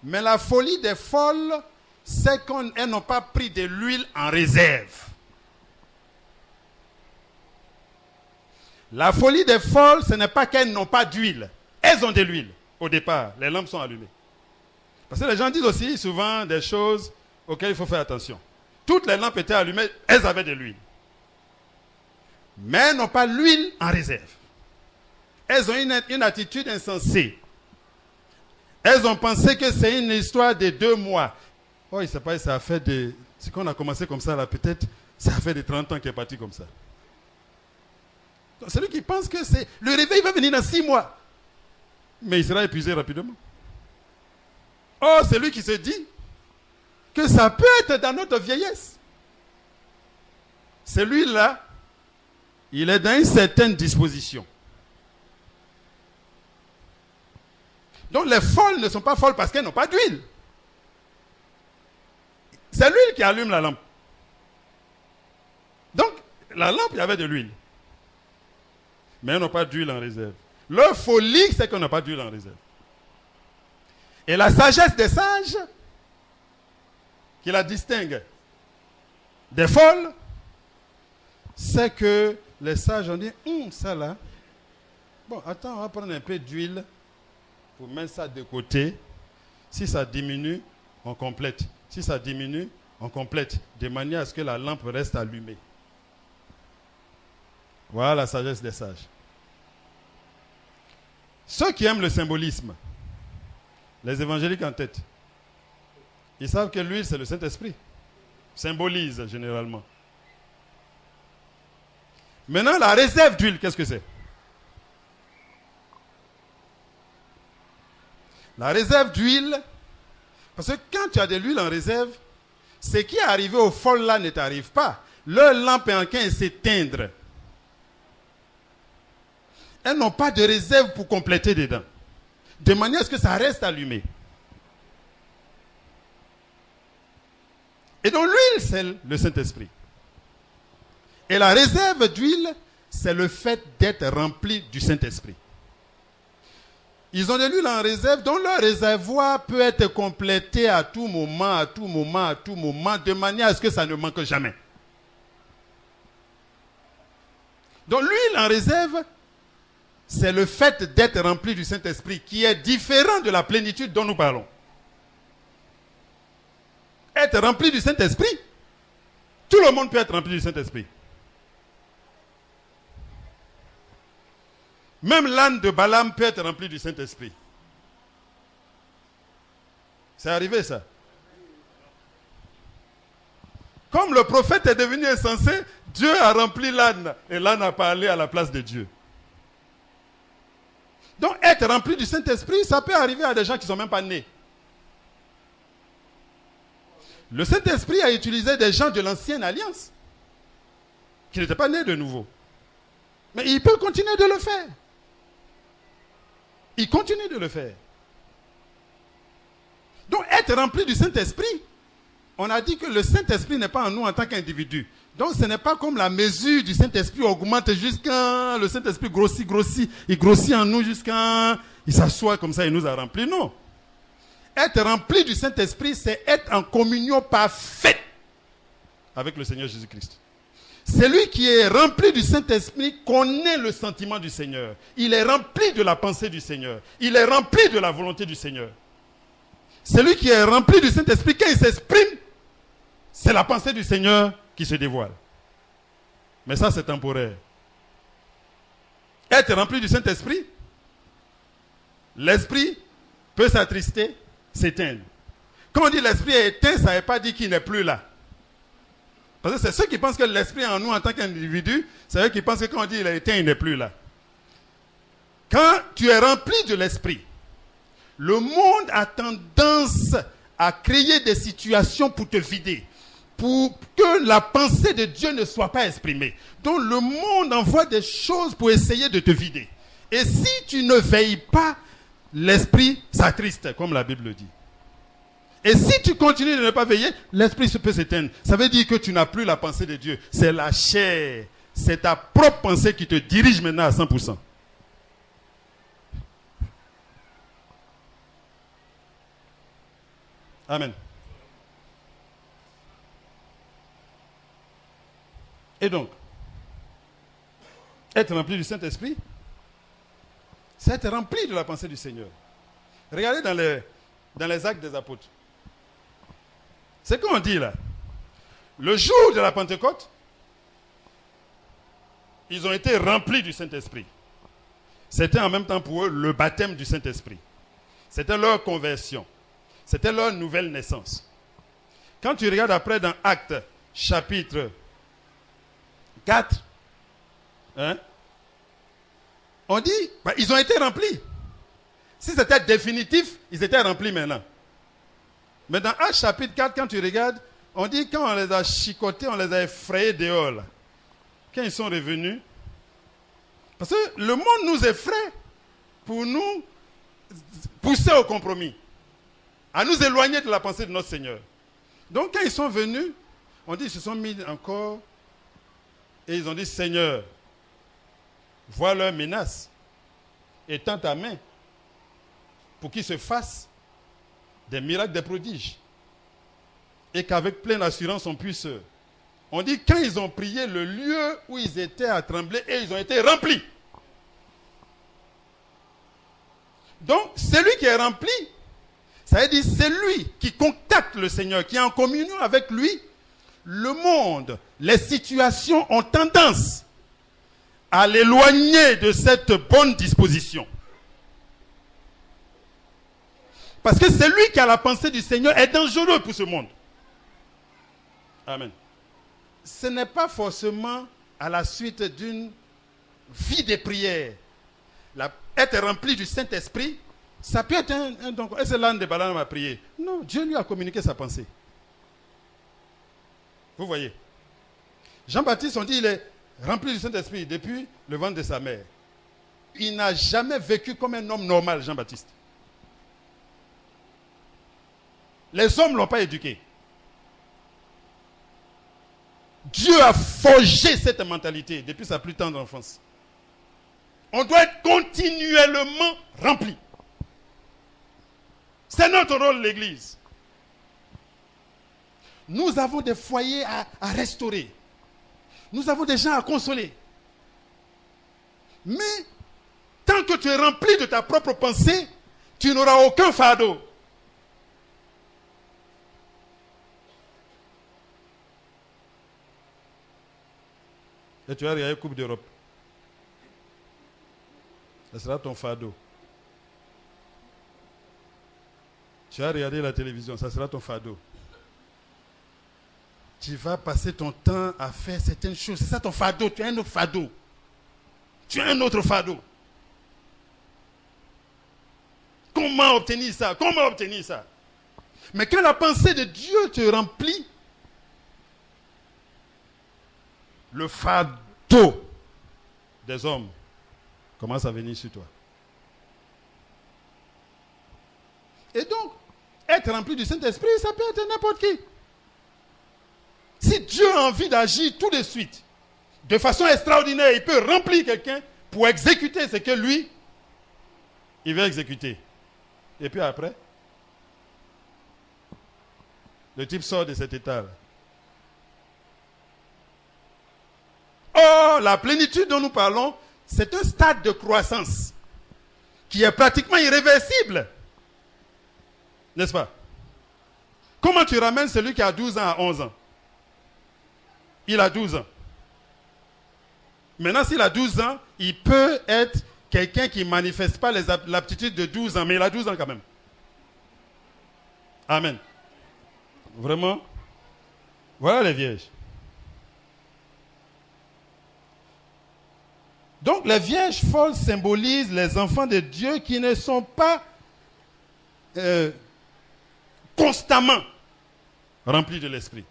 Mais la folie des folles, c'est qu'elles n'ont pas pris de l'huile en réserve. La folie des folles, ce n'est pas qu'elles n'ont pas d'huile. Elles ont de l'huile. Au départ, les lampes sont allumées. Parce que les gens disent aussi souvent des choses auxquelles il faut faire attention. Toutes les lampes étaient allumées, elles avaient de l'huile. Mais elles n'ont pas l'huile en réserve. Elles ont une attitude insensée. Elles ont pensé que c'est une histoire de 2 mois. Oh, il ne sait pas, ça a fait des... C'est qu'on a commencé comme ça, là, peut-être, ça a fait des 30 ans qu'il est parti comme ça. Donc, celui qui pense que c'est... Le réveil va venir dans 6 mois. Mais il sera épuisé rapidement. Oh, c'est lui qui se dit que ça peut être dans notre vieillesse. Celui-là, il est dans une certaine disposition. Donc les folles ne sont pas folles parce qu'elles n'ont pas d'huile. C'est l'huile qui allume la lampe. Donc, la lampe, il y avait de l'huile. Mais elles n'ont pas d'huile en réserve. Leur folie, c'est qu'on n'a pas d'huile en réserve. Et la sagesse des sages, qui la distingue des folles, c'est que les sages ont dit, ça là, bon, attends, on va prendre un peu d'huile pour mettre ça de côté. Si ça diminue, on complète. Si ça diminue, on complète. De manière à ce que la lampe reste allumée. Voilà la sagesse des sages. Ceux qui aiment le symbolisme, les évangéliques en tête, ils savent que l'huile, c'est le Saint-Esprit. Symbolise généralement. Maintenant, la réserve d'huile, qu'est-ce que c'est? La réserve d'huile, parce que quand tu as de l'huile en réserve, ce qui est arrivé aux folles là ne t'arrive pas. Leur lampe est en train de s'éteindre. Elles n'ont pas de réserve pour compléter dedans. De manière à ce que ça reste allumé. Et donc l'huile, c'est le Saint-Esprit. Et la réserve d'huile, c'est le fait d'être rempli du Saint-Esprit. Ils ont de l'huile en réserve, dont leur réservoir peut être complété à tout moment, à tout moment, à tout moment, de manière à ce que ça ne manque jamais. Donc l'huile en réserve, c'est le fait d'être rempli du Saint-Esprit qui est différent de la plénitude dont nous parlons. Être rempli du Saint-Esprit, tout le monde peut être rempli du Saint-Esprit. Même l'âne de Balaam peut être rempli du Saint-Esprit. C'est arrivé ça. Comme le prophète est devenu insensé, Dieu a rempli l'âne et l'âne a parlé à la place de Dieu. Donc être rempli du Saint-Esprit, ça peut arriver à des gens qui ne sont même pas nés. Le Saint-Esprit a utilisé des gens de l'ancienne alliance qui n'étaient pas nés de nouveau. Mais il peut continuer de le faire. Il continue de le faire. Donc être rempli du Saint-Esprit, on a dit que le Saint-Esprit n'est pas en nous en tant qu'individu. Donc ce n'est pas comme la mesure du Saint-Esprit augmente jusqu'à le Saint-Esprit grossit, il grossit en nous jusqu'à il s'assoit comme ça, il nous a remplis. Non. Être rempli du Saint-Esprit, c'est être en communion parfaite avec le Seigneur Jésus-Christ. Celui qui est rempli du Saint-Esprit connaît le sentiment du Seigneur. Il est rempli de la pensée du Seigneur. Il est rempli de la volonté du Seigneur. Celui qui est rempli du Saint-Esprit, quand il s'exprime, c'est la pensée du Seigneur qui se dévoile. Mais ça, c'est temporaire. Être rempli du Saint-Esprit, l'esprit peut s'attrister, s'éteindre. Quand on dit l'esprit est éteint, ça ne veut pas dire qu'il n'est plus là. Parce que c'est ceux qui pensent que l'esprit en nous en tant qu'individu, c'est eux qui pensent que quand on dit il est éteint, il n'est plus là. Quand tu es rempli de l'esprit, le monde a tendance à créer des situations pour te vider, pour que la pensée de Dieu ne soit pas exprimée. Donc le monde envoie des choses pour essayer de te vider. Et si tu ne veilles pas, l'esprit s'attriste, comme la Bible dit. Et si tu continues de ne pas veiller, l'esprit peut s'éteindre. Ça veut dire que tu n'as plus la pensée de Dieu. C'est la chair. C'est ta propre pensée qui te dirige maintenant à 100%. Amen. Et donc, être rempli du Saint-Esprit, c'est être rempli de la pensée du Seigneur. Regardez dans les actes des apôtres. C'est qu'on dit là. Le jour de la Pentecôte, ils ont été remplis du Saint-Esprit. C'était en même temps pour eux le baptême du Saint-Esprit. C'était leur conversion. C'était leur nouvelle naissance. Quand tu regardes après dans Actes chapitre 4, on dit, ils ont été remplis. Si c'était définitif, ils étaient remplis maintenant. Mais dans Actes chapitre 4, quand tu regardes, on dit quand on les a chicotés, on les a effrayés dehors. Là. Quand ils sont revenus, parce que le monde nous effraie pour nous pousser au compromis, à nous éloigner de la pensée de notre Seigneur. Donc quand ils sont venus, on dit ils se sont mis encore et ils ont dit Seigneur, vois leurs menaces, étends ta main pour qu'ils se fassent des miracles, des prodiges. Et qu'avec pleine assurance on puisse. On dit quand ils ont prié, le lieu où ils étaient a tremblé et ils ont été remplis. Donc celui qui est rempli, ça veut dire celui qui contacte le Seigneur, qui est en communion avec lui, le monde, les situations ont tendance à l'éloigner de cette bonne disposition. Parce que celui qui a la pensée du Seigneur est dangereux pour ce monde. Amen. Ce n'est pas forcément à la suite d'une vie de prière. Être rempli du Saint-Esprit, ça peut être un don. Est-ce que l'âne de Balaam a prié? Non, Dieu lui a communiqué sa pensée. Vous voyez. Jean-Baptiste, on dit, il est rempli du Saint-Esprit depuis le ventre de sa mère. Il n'a jamais vécu comme un homme normal, Jean-Baptiste. Les hommes ne l'ont pas éduqué. Dieu a forgé cette mentalité depuis sa plus tendre enfance. On doit être continuellement rempli. C'est notre rôle, l'Église. Nous avons des foyers à restaurer. Nous avons des gens à consoler. Mais, tant que tu es rempli de ta propre pensée, tu n'auras aucun fardeau. Et tu vas regarder Coupe d'Europe. Ce sera ton fardeau. Tu vas regarder la télévision, ça sera ton fardeau. Tu vas passer ton temps à faire certaines choses. C'est ça ton fardeau. Tu as un autre fardeau. Tu as un autre fardeau. Comment obtenir ça? Comment obtenir ça? Mais quand la pensée de Dieu te remplit, le fardeau des hommes commence à venir sur toi. Et donc, être rempli du Saint-Esprit, ça peut être n'importe qui. Si Dieu a envie d'agir tout de suite, de façon extraordinaire, il peut remplir quelqu'un pour exécuter ce que lui, il veut exécuter. Et puis après, le type sort de cet état-là. Or, la plénitude dont nous parlons, c'est un stade de croissance qui est pratiquement irréversible. N'est-ce pas? Comment tu ramènes celui qui a 12 ans à 11 ans? Il a 12 ans. Maintenant, s'il a 12 ans, il peut être quelqu'un qui ne manifeste pas l'aptitude de 12 ans, mais il a 12 ans quand même. Amen. Vraiment, voilà les vierges. Donc, les vierges folles symbolisent les enfants de Dieu qui ne sont pas constamment remplis de l'esprit.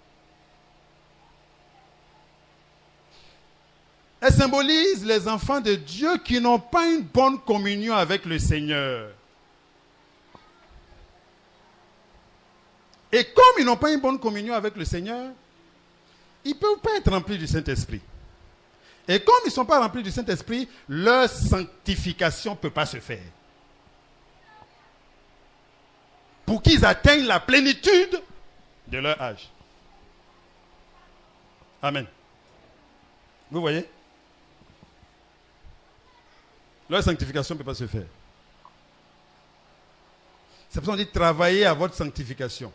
Elles symbolisent les enfants de Dieu qui n'ont pas une bonne communion avec le Seigneur. Et comme ils n'ont pas une bonne communion avec le Seigneur, ils ne peuvent pas être remplis du Saint-Esprit. Et comme ils ne sont pas remplis du Saint-Esprit, leur sanctification ne peut pas se faire. pour qu'ils atteignent la plénitude de leur âge. Amen. Vous voyez? Leur sanctification ne peut pas se faire. C'est pour ça qu'on dit travailler à votre sanctification.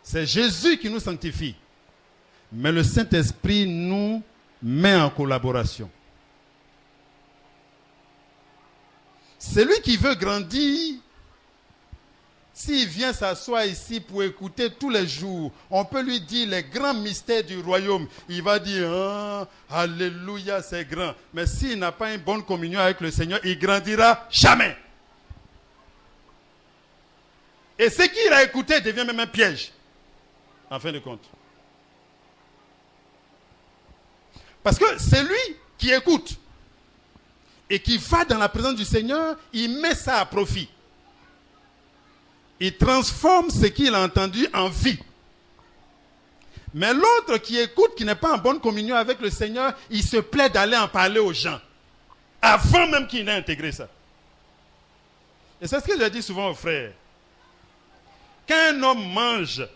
C'est Jésus qui nous sanctifie. Mais le Saint-Esprit nous met en collaboration. Celui qui veut grandir, s'il vient s'asseoir ici pour écouter tous les jours, on peut lui dire les grands mystères du royaume. Il va dire, ah, alléluia, c'est grand. Mais s'il n'a pas une bonne communion avec le Seigneur, il grandira jamais. Et ce qu'il a écouté devient même un piège, en fin de compte. Parce que c'est lui qui écoute et qui va dans la présence du Seigneur, il met ça à profit. Il transforme ce qu'il a entendu en vie. Mais l'autre qui écoute, qui n'est pas en bonne communion avec le Seigneur, il se plaît d'aller en parler aux gens, avant même qu'il n'ait intégré ça. Et c'est ce que je dis souvent aux frères. Quand un homme mange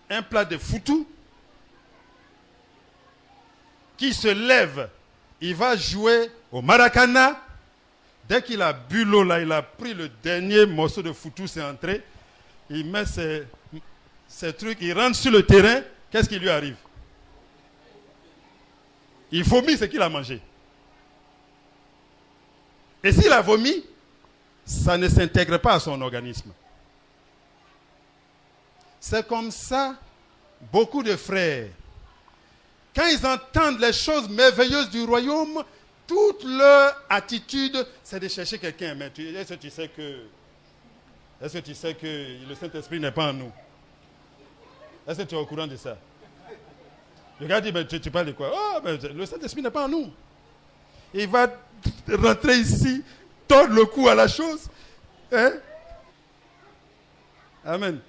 un plat de foutou, qui se lève, il va jouer au maracana. Dès qu'il a bu l'eau là, il a pris le dernier morceau de foutou, c'est entré. Il met ses trucs, il rentre sur le terrain. Qu'est-ce qui lui arrive? Il vomit ce qu'il a mangé. Et s'il a vomi, ça ne s'intègre pas à son organisme. C'est comme ça, beaucoup de frères, quand ils entendent les choses merveilleuses du royaume, toute leur attitude, c'est de chercher quelqu'un. Mais est-ce que tu sais que le Saint-Esprit n'est pas en nous? Est-ce que tu es au courant de ça? Le gars dit, mais tu parles de quoi? Oh, mais le Saint-Esprit n'est pas en nous. Il va rentrer ici, tordre le cou à la chose. Hein? Amen.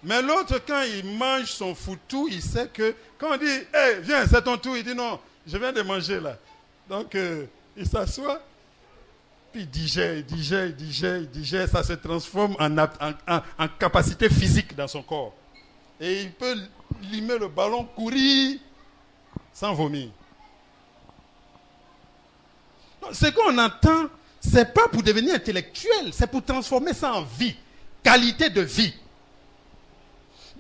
Mais l'autre, quand il mange son foutou, il sait que, quand on dit, hey, viens, c'est ton tour, il dit non, je viens de manger là. Donc, il s'assoit, puis il digère, ça se transforme en capacité physique dans son corps. Et il peut limer le ballon, courir, sans vomir. Donc, ce qu'on entend, ce n'est pas pour devenir intellectuel, c'est pour transformer ça en vie, qualité de vie.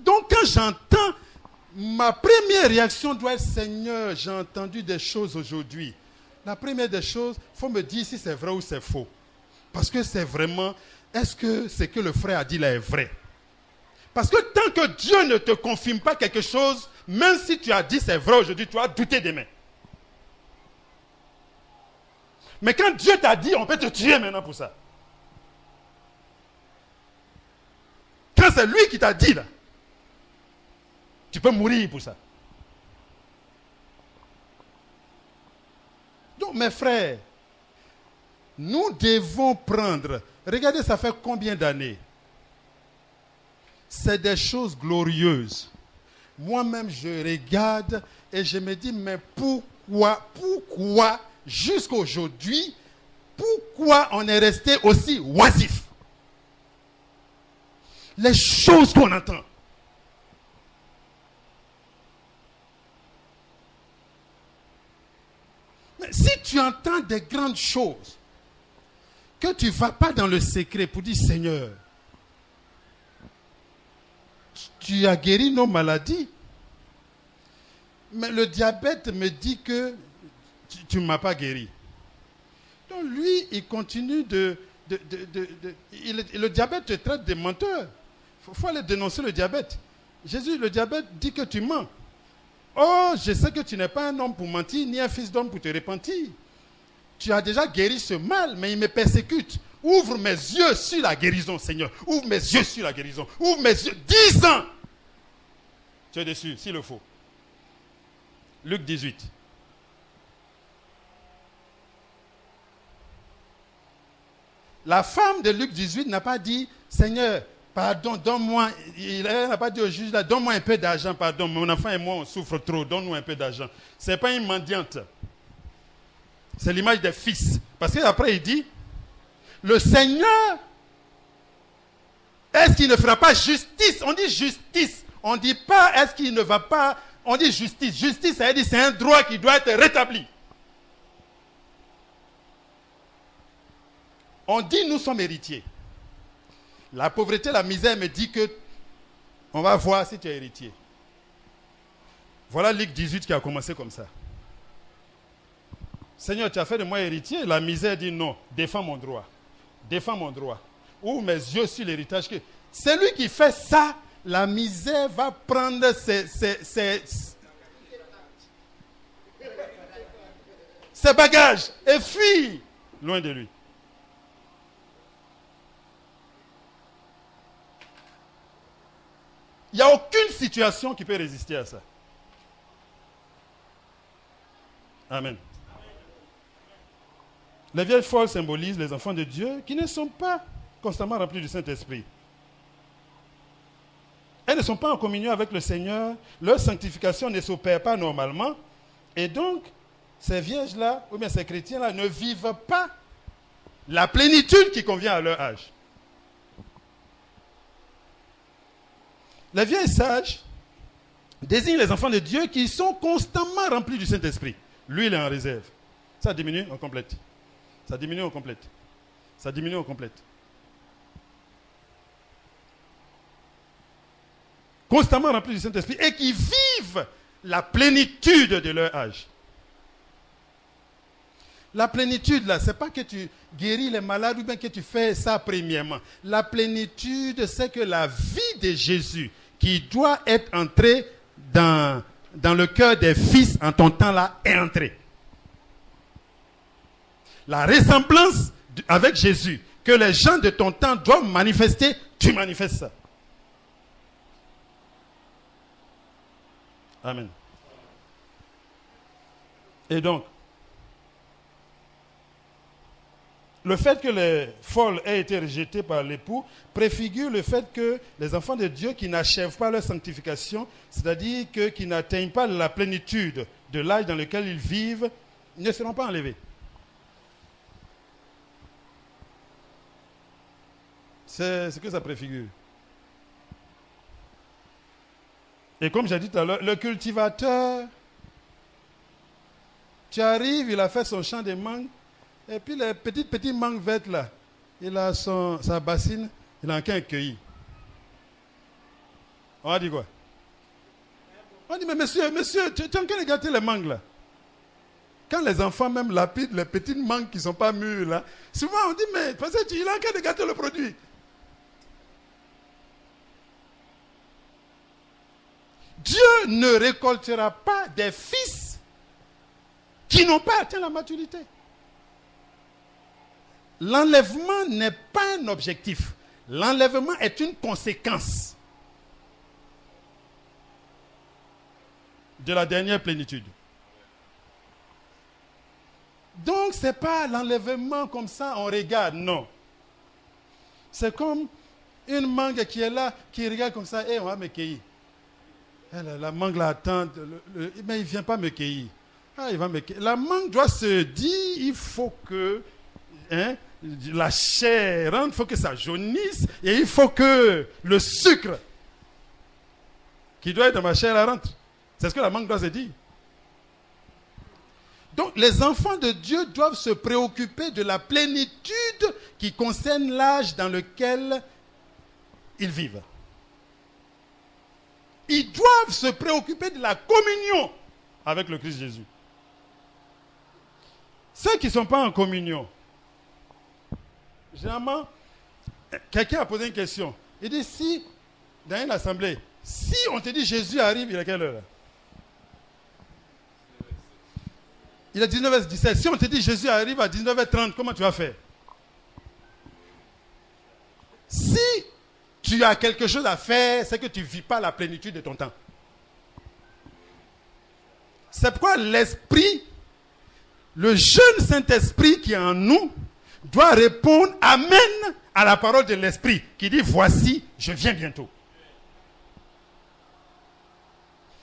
Donc quand j'entends, ma première réaction doit être, Seigneur, j'ai entendu des choses aujourd'hui. La première des choses, il faut me dire si c'est vrai ou c'est faux. Parce que c'est vraiment, est-ce que ce que le frère a dit là est vrai? Parce que tant que Dieu ne te confirme pas quelque chose, même si tu as dit c'est vrai aujourd'hui, tu vas douter demain. Mais quand Dieu t'a dit, on peut te tuer maintenant pour ça. Quand c'est lui qui t'a dit là, tu peux mourir pour ça. Donc, mes frères, nous devons prendre, regardez, ça fait combien d'années? C'est des choses glorieuses. Moi-même, je regarde et je me dis, mais pourquoi, jusqu'à aujourd'hui, pourquoi on est resté aussi oisif? Les choses qu'on entend. Mais si tu entends des grandes choses, que tu ne vas pas dans le secret pour dire, Seigneur, tu as guéri nos maladies, mais le diabète me dit que tu ne m'as pas guéri. Donc lui, il continue le diabète te traite de menteur. Il faut aller dénoncer le diabète. Jésus, le diabète dit que tu mens. Oh, je sais que tu n'es pas un homme pour mentir, ni un fils d'homme pour te repentir. Tu as déjà guéri ce mal, mais il me persécute. Ouvre mes yeux sur la guérison, Seigneur. Ouvre mes yeux sur la guérison. Ouvre mes yeux. 10 ans. Tu es dessus, s'il le faut. Luc 18. La femme de Luc 18 n'a pas dit, Seigneur, pardon, donne-moi, il n'a pas dit au juge, là, donne-moi un peu d'argent, pardon, mon enfant et moi, on souffre trop, donne-nous un peu d'argent. Ce n'est pas une mendiante. C'est l'image des fils. Parce qu'après, il dit, le Seigneur, est-ce qu'il ne fera pas justice? On dit justice. On ne dit pas est-ce qu'il ne va pas. On dit justice. Justice, ça veut dire c'est un droit qui doit être rétabli. On dit nous sommes héritiers. La pauvreté, la misère me dit que on va voir si tu es héritier. Voilà Luc 18 qui a commencé comme ça. Seigneur, tu as fait de moi héritier. La misère dit non, défends mon droit. Défends mon droit. Ouvre mes yeux sur l'héritage. Celui qui fait ça, la misère va prendre ses bagages et fuir loin de lui. Il n'y a aucune situation qui peut résister à ça. Amen. Les vieilles folles symbolisent les enfants de Dieu qui ne sont pas constamment remplis du Saint-Esprit. Elles ne sont pas en communion avec le Seigneur. Leur sanctification ne s'opère pas normalement. Et donc, ces vierges-là, ou bien ces chrétiens-là, ne vivent pas la plénitude qui convient à leur âge. Les vieilles sages désignent les enfants de Dieu qui sont constamment remplis du Saint-Esprit. Lui, il est en réserve. Ça diminue, on complète. Ça diminue, on complète. Ça diminue, on complète. Constamment remplis du Saint-Esprit et qui vivent la plénitude de leur âge. La plénitude, là, ce n'est pas que tu guéris les malades ou bien que tu fais ça premièrement. La plénitude, c'est que la vie de Jésus qui doit être entrée dans le cœur des fils en ton temps-là est entrée. La ressemblance avec Jésus que les gens de ton temps doivent manifester, tu manifestes ça. Amen. Et donc, le fait que les folles aient été rejetées par l'époux préfigure le fait que les enfants de Dieu qui n'achèvent pas leur sanctification, c'est-à-dire qui n'atteignent pas la plénitude de l'âge dans lequel ils vivent, ne seront pas enlevés. C'est ce que ça préfigure. Et comme j'ai dit tout à l'heure, le cultivateur, tu arrives, il a fait son champ de mangue, et puis les petites mangues vertes là, il a sa bassine, il a encore cueilli. On a dit quoi? On dit, mais monsieur, tu es en train de gâter les mangues là. Quand les enfants même lapident les petites mangues qui ne sont pas mûres là, souvent on dit, mais parce que il a en train de gâter le produit. Dieu ne récoltera pas des fils qui n'ont pas atteint la maturité. L'enlèvement n'est pas un objectif. L'enlèvement est une conséquence de la dernière plénitude. Donc, ce n'est pas l'enlèvement comme ça, on regarde, non. C'est comme une mangue qui est là, qui regarde comme ça, et on va me cueillir. La mangue l'attend, mais il ne vient pas me cueillir. Il va me cueillir. La mangue doit se dire, il faut que la chair rentre, il faut que ça jaunisse, et il faut que le sucre qui doit être dans ma chair rentre. C'est ce que la mangue doit se dire. Donc, les enfants de Dieu doivent se préoccuper de la plénitude qui concerne l'âge dans lequel ils vivent. Ils doivent se préoccuper de la communion avec le Christ Jésus. Ceux qui ne sont pas en communion, généralement, quelqu'un a posé une question. Il dit, si, dans une assemblée, si on te dit Jésus arrive, il est à quelle heure? Il est 19h17. Si on te dit Jésus arrive à 19h30, comment tu vas faire? Si tu as quelque chose à faire, c'est que tu ne vis pas la plénitude de ton temps. C'est pourquoi l'Esprit, le jeune Saint-Esprit qui est en nous, doit répondre Amen à la parole de l'Esprit qui dit voici, je viens bientôt.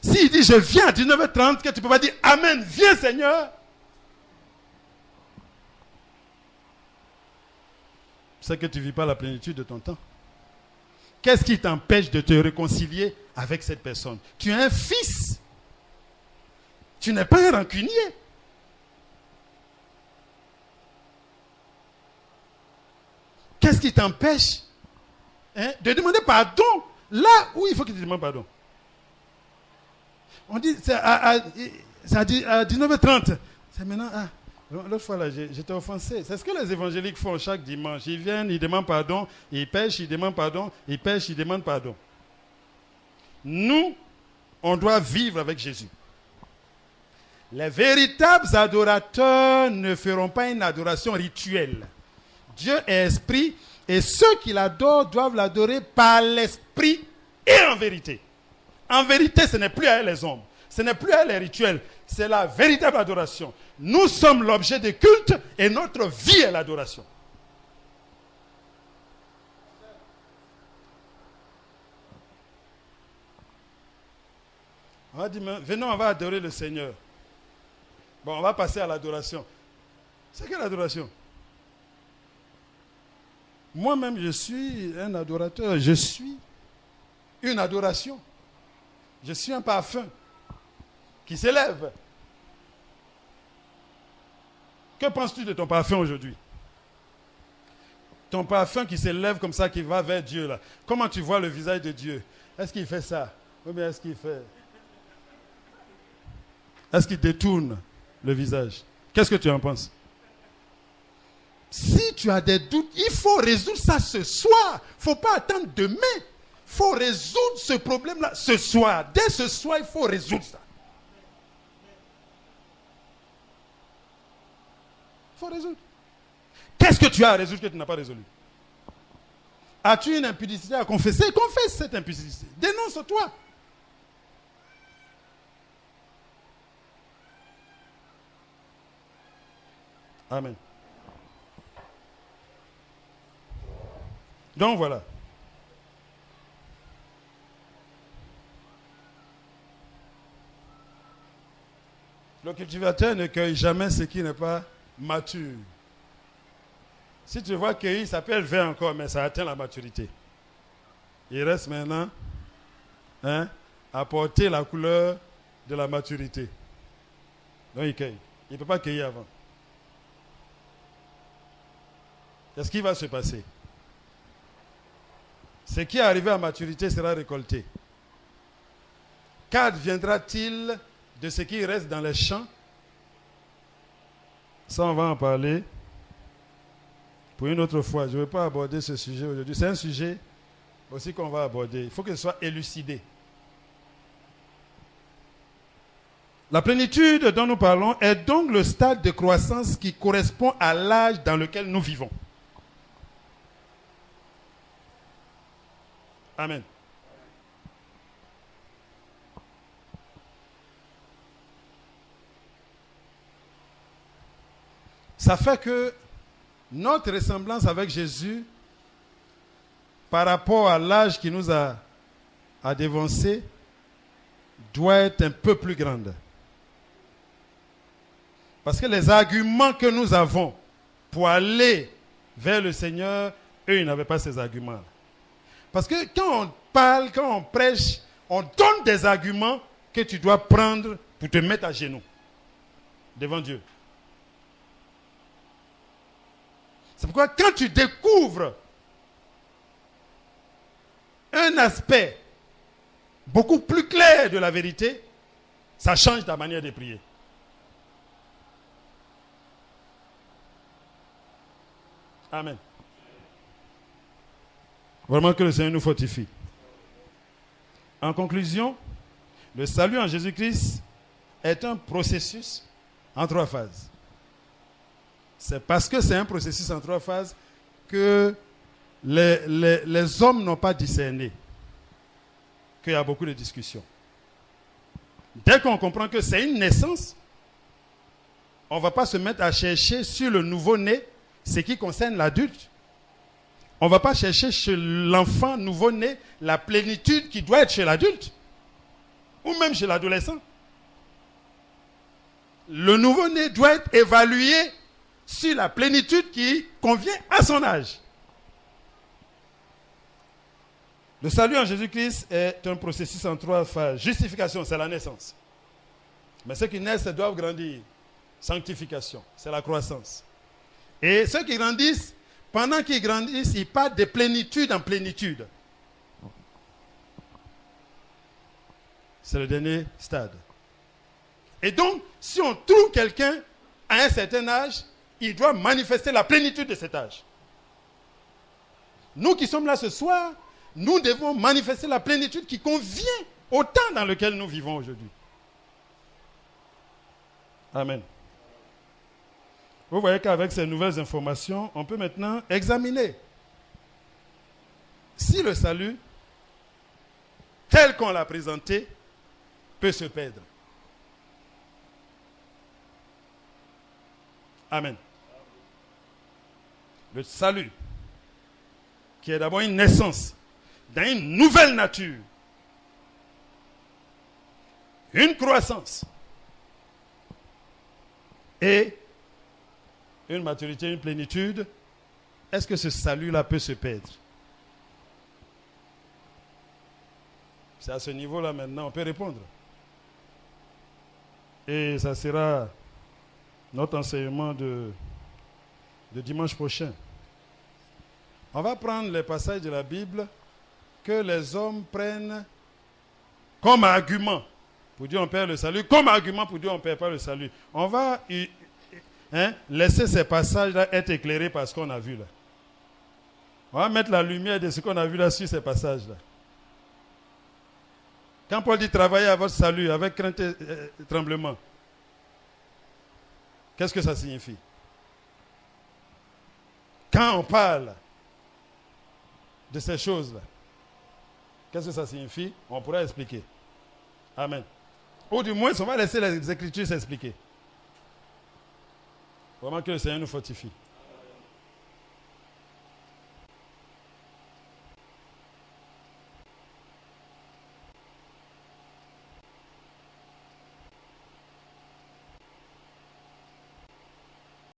S'il dit je viens à 19h30, que tu ne peux pas dire Amen, viens Seigneur. C'est que tu ne vis pas la plénitude de ton temps. Qu'est-ce qui t'empêche de te réconcilier avec cette personne? Tu es un fils. Tu n'es pas un rancunier. Qu'est-ce qui t'empêche de demander pardon là où il faut que tu demandes pardon? On dit, c'est à 19h30. C'est maintenant, l'autre fois là, j'étais offensé. C'est ce que les évangéliques font chaque dimanche. Ils viennent, ils demandent pardon, ils pêchent, ils demandent pardon, ils pêchent, ils demandent pardon. Nous, on doit vivre avec Jésus. Les véritables adorateurs ne feront pas une adoration rituelle. Dieu est esprit et ceux qui l'adorent doivent l'adorer par l'esprit et en vérité. En vérité, ce n'est plus à elle les hommes. Ce n'est plus à elle les rituels. C'est la véritable adoration. Nous sommes l'objet de culte et notre vie est l'adoration. On va dire, venons, on va adorer le Seigneur. Bon, on va passer à l'adoration. C'est quelle adoration? Moi-même, je suis un adorateur. Je suis une adoration. Je suis un parfum qui s'élève. Que penses-tu de ton parfum aujourd'hui? Ton parfum qui s'élève comme ça, qui va vers Dieu là. Comment tu vois le visage de Dieu? Est-ce qu'il fait ça? Ou bien est-ce qu'il fait... Est-ce qu'il détourne le visage? Qu'est-ce que tu en penses? Si tu as des doutes, il faut résoudre ça ce soir. Il ne faut pas attendre demain. Il faut résoudre ce problème-là ce soir. Dès ce soir, il faut résoudre ça. Il faut résoudre. Qu'est-ce que tu as à résoudre que tu n'as pas résolu? As-tu une impudicité à confesser? Confesse cette impudicité. Dénonce-toi. Amen. Donc voilà. Le cultivateur ne cueille jamais ce qui n'est pas mature. Si tu vois cueillir, ça peut élever encore, mais ça atteint la maturité. Il reste maintenant à porter la couleur de la maturité. Donc il cueille. Il ne peut pas cueillir avant. Qu'est-ce qui va se passer? Ce qui est arrivé à maturité sera récolté. Qu'adviendra-t-il de ce qui reste dans les champs? Ça, on va en parler pour une autre fois. Je ne vais pas aborder ce sujet aujourd'hui. C'est un sujet aussi qu'on va aborder. Il faut que ce soit élucidé. La plénitude dont nous parlons est donc le stade de croissance qui correspond à l'âge dans lequel nous vivons. Amen. Ça fait que notre ressemblance avec Jésus, par rapport à l'âge qui nous a dévancé, doit être un peu plus grande. Parce que les arguments que nous avons pour aller vers le Seigneur, eux, ils n'avaient pas ces arguments. Parce que quand on parle, quand on prêche, on donne des arguments que tu dois prendre pour te mettre à genoux devant Dieu. C'est pourquoi quand tu découvres un aspect beaucoup plus clair de la vérité, ça change ta manière de prier. Amen. Vraiment que le Seigneur nous fortifie. En conclusion, le salut en Jésus-Christ est un processus en 3 phases. C'est parce que c'est un processus en 3 phases que les hommes n'ont pas discerné qu'il y a beaucoup de discussions. Dès qu'on comprend que c'est une naissance, on ne va pas se mettre à chercher sur le nouveau-né ce qui concerne l'adulte. On ne va pas chercher chez l'enfant nouveau-né la plénitude qui doit être chez l'adulte ou même chez l'adolescent. Le nouveau-né doit être évalué sur la plénitude qui convient à son âge. Le salut en Jésus-Christ est un processus en 3 phases. Justification, c'est la naissance. Mais ceux qui naissent doivent grandir. Sanctification, c'est la croissance. Et ceux qui grandissent, pendant qu'ils grandissent, ils partent de plénitude en plénitude. C'est le dernier stade. Et donc, si on trouve quelqu'un à un certain âge, il doit manifester la plénitude de cet âge. Nous qui sommes là ce soir, nous devons manifester la plénitude qui convient au temps dans lequel nous vivons aujourd'hui. Amen. Vous voyez qu'avec ces nouvelles informations, on peut maintenant examiner si le salut, tel qu'on l'a présenté, peut se perdre. Amen. Le salut, qui est d'abord une naissance dans une nouvelle nature, une croissance et une maturité, une plénitude, est-ce que ce salut-là peut se perdre? C'est à ce niveau-là maintenant, on peut répondre. Et ça sera notre enseignement de dimanche prochain. On va prendre les passages de la Bible que les hommes prennent comme argument pour dire on perd le salut, comme argument pour dire on ne perd pas le salut. On va laisser ces passages-là être éclairés par ce qu'on a vu là. On va mettre la lumière de ce qu'on a vu là sur ces passages-là. Quand Paul dit travailler à votre salut avec crainte et tremblement, qu'est-ce que ça signifie? Quand on parle de ces choses-là, qu'est-ce que ça signifie? On pourra expliquer. Amen. Ou du moins, on va laisser les Écritures s'expliquer. Vraiment que le Seigneur nous fortifie.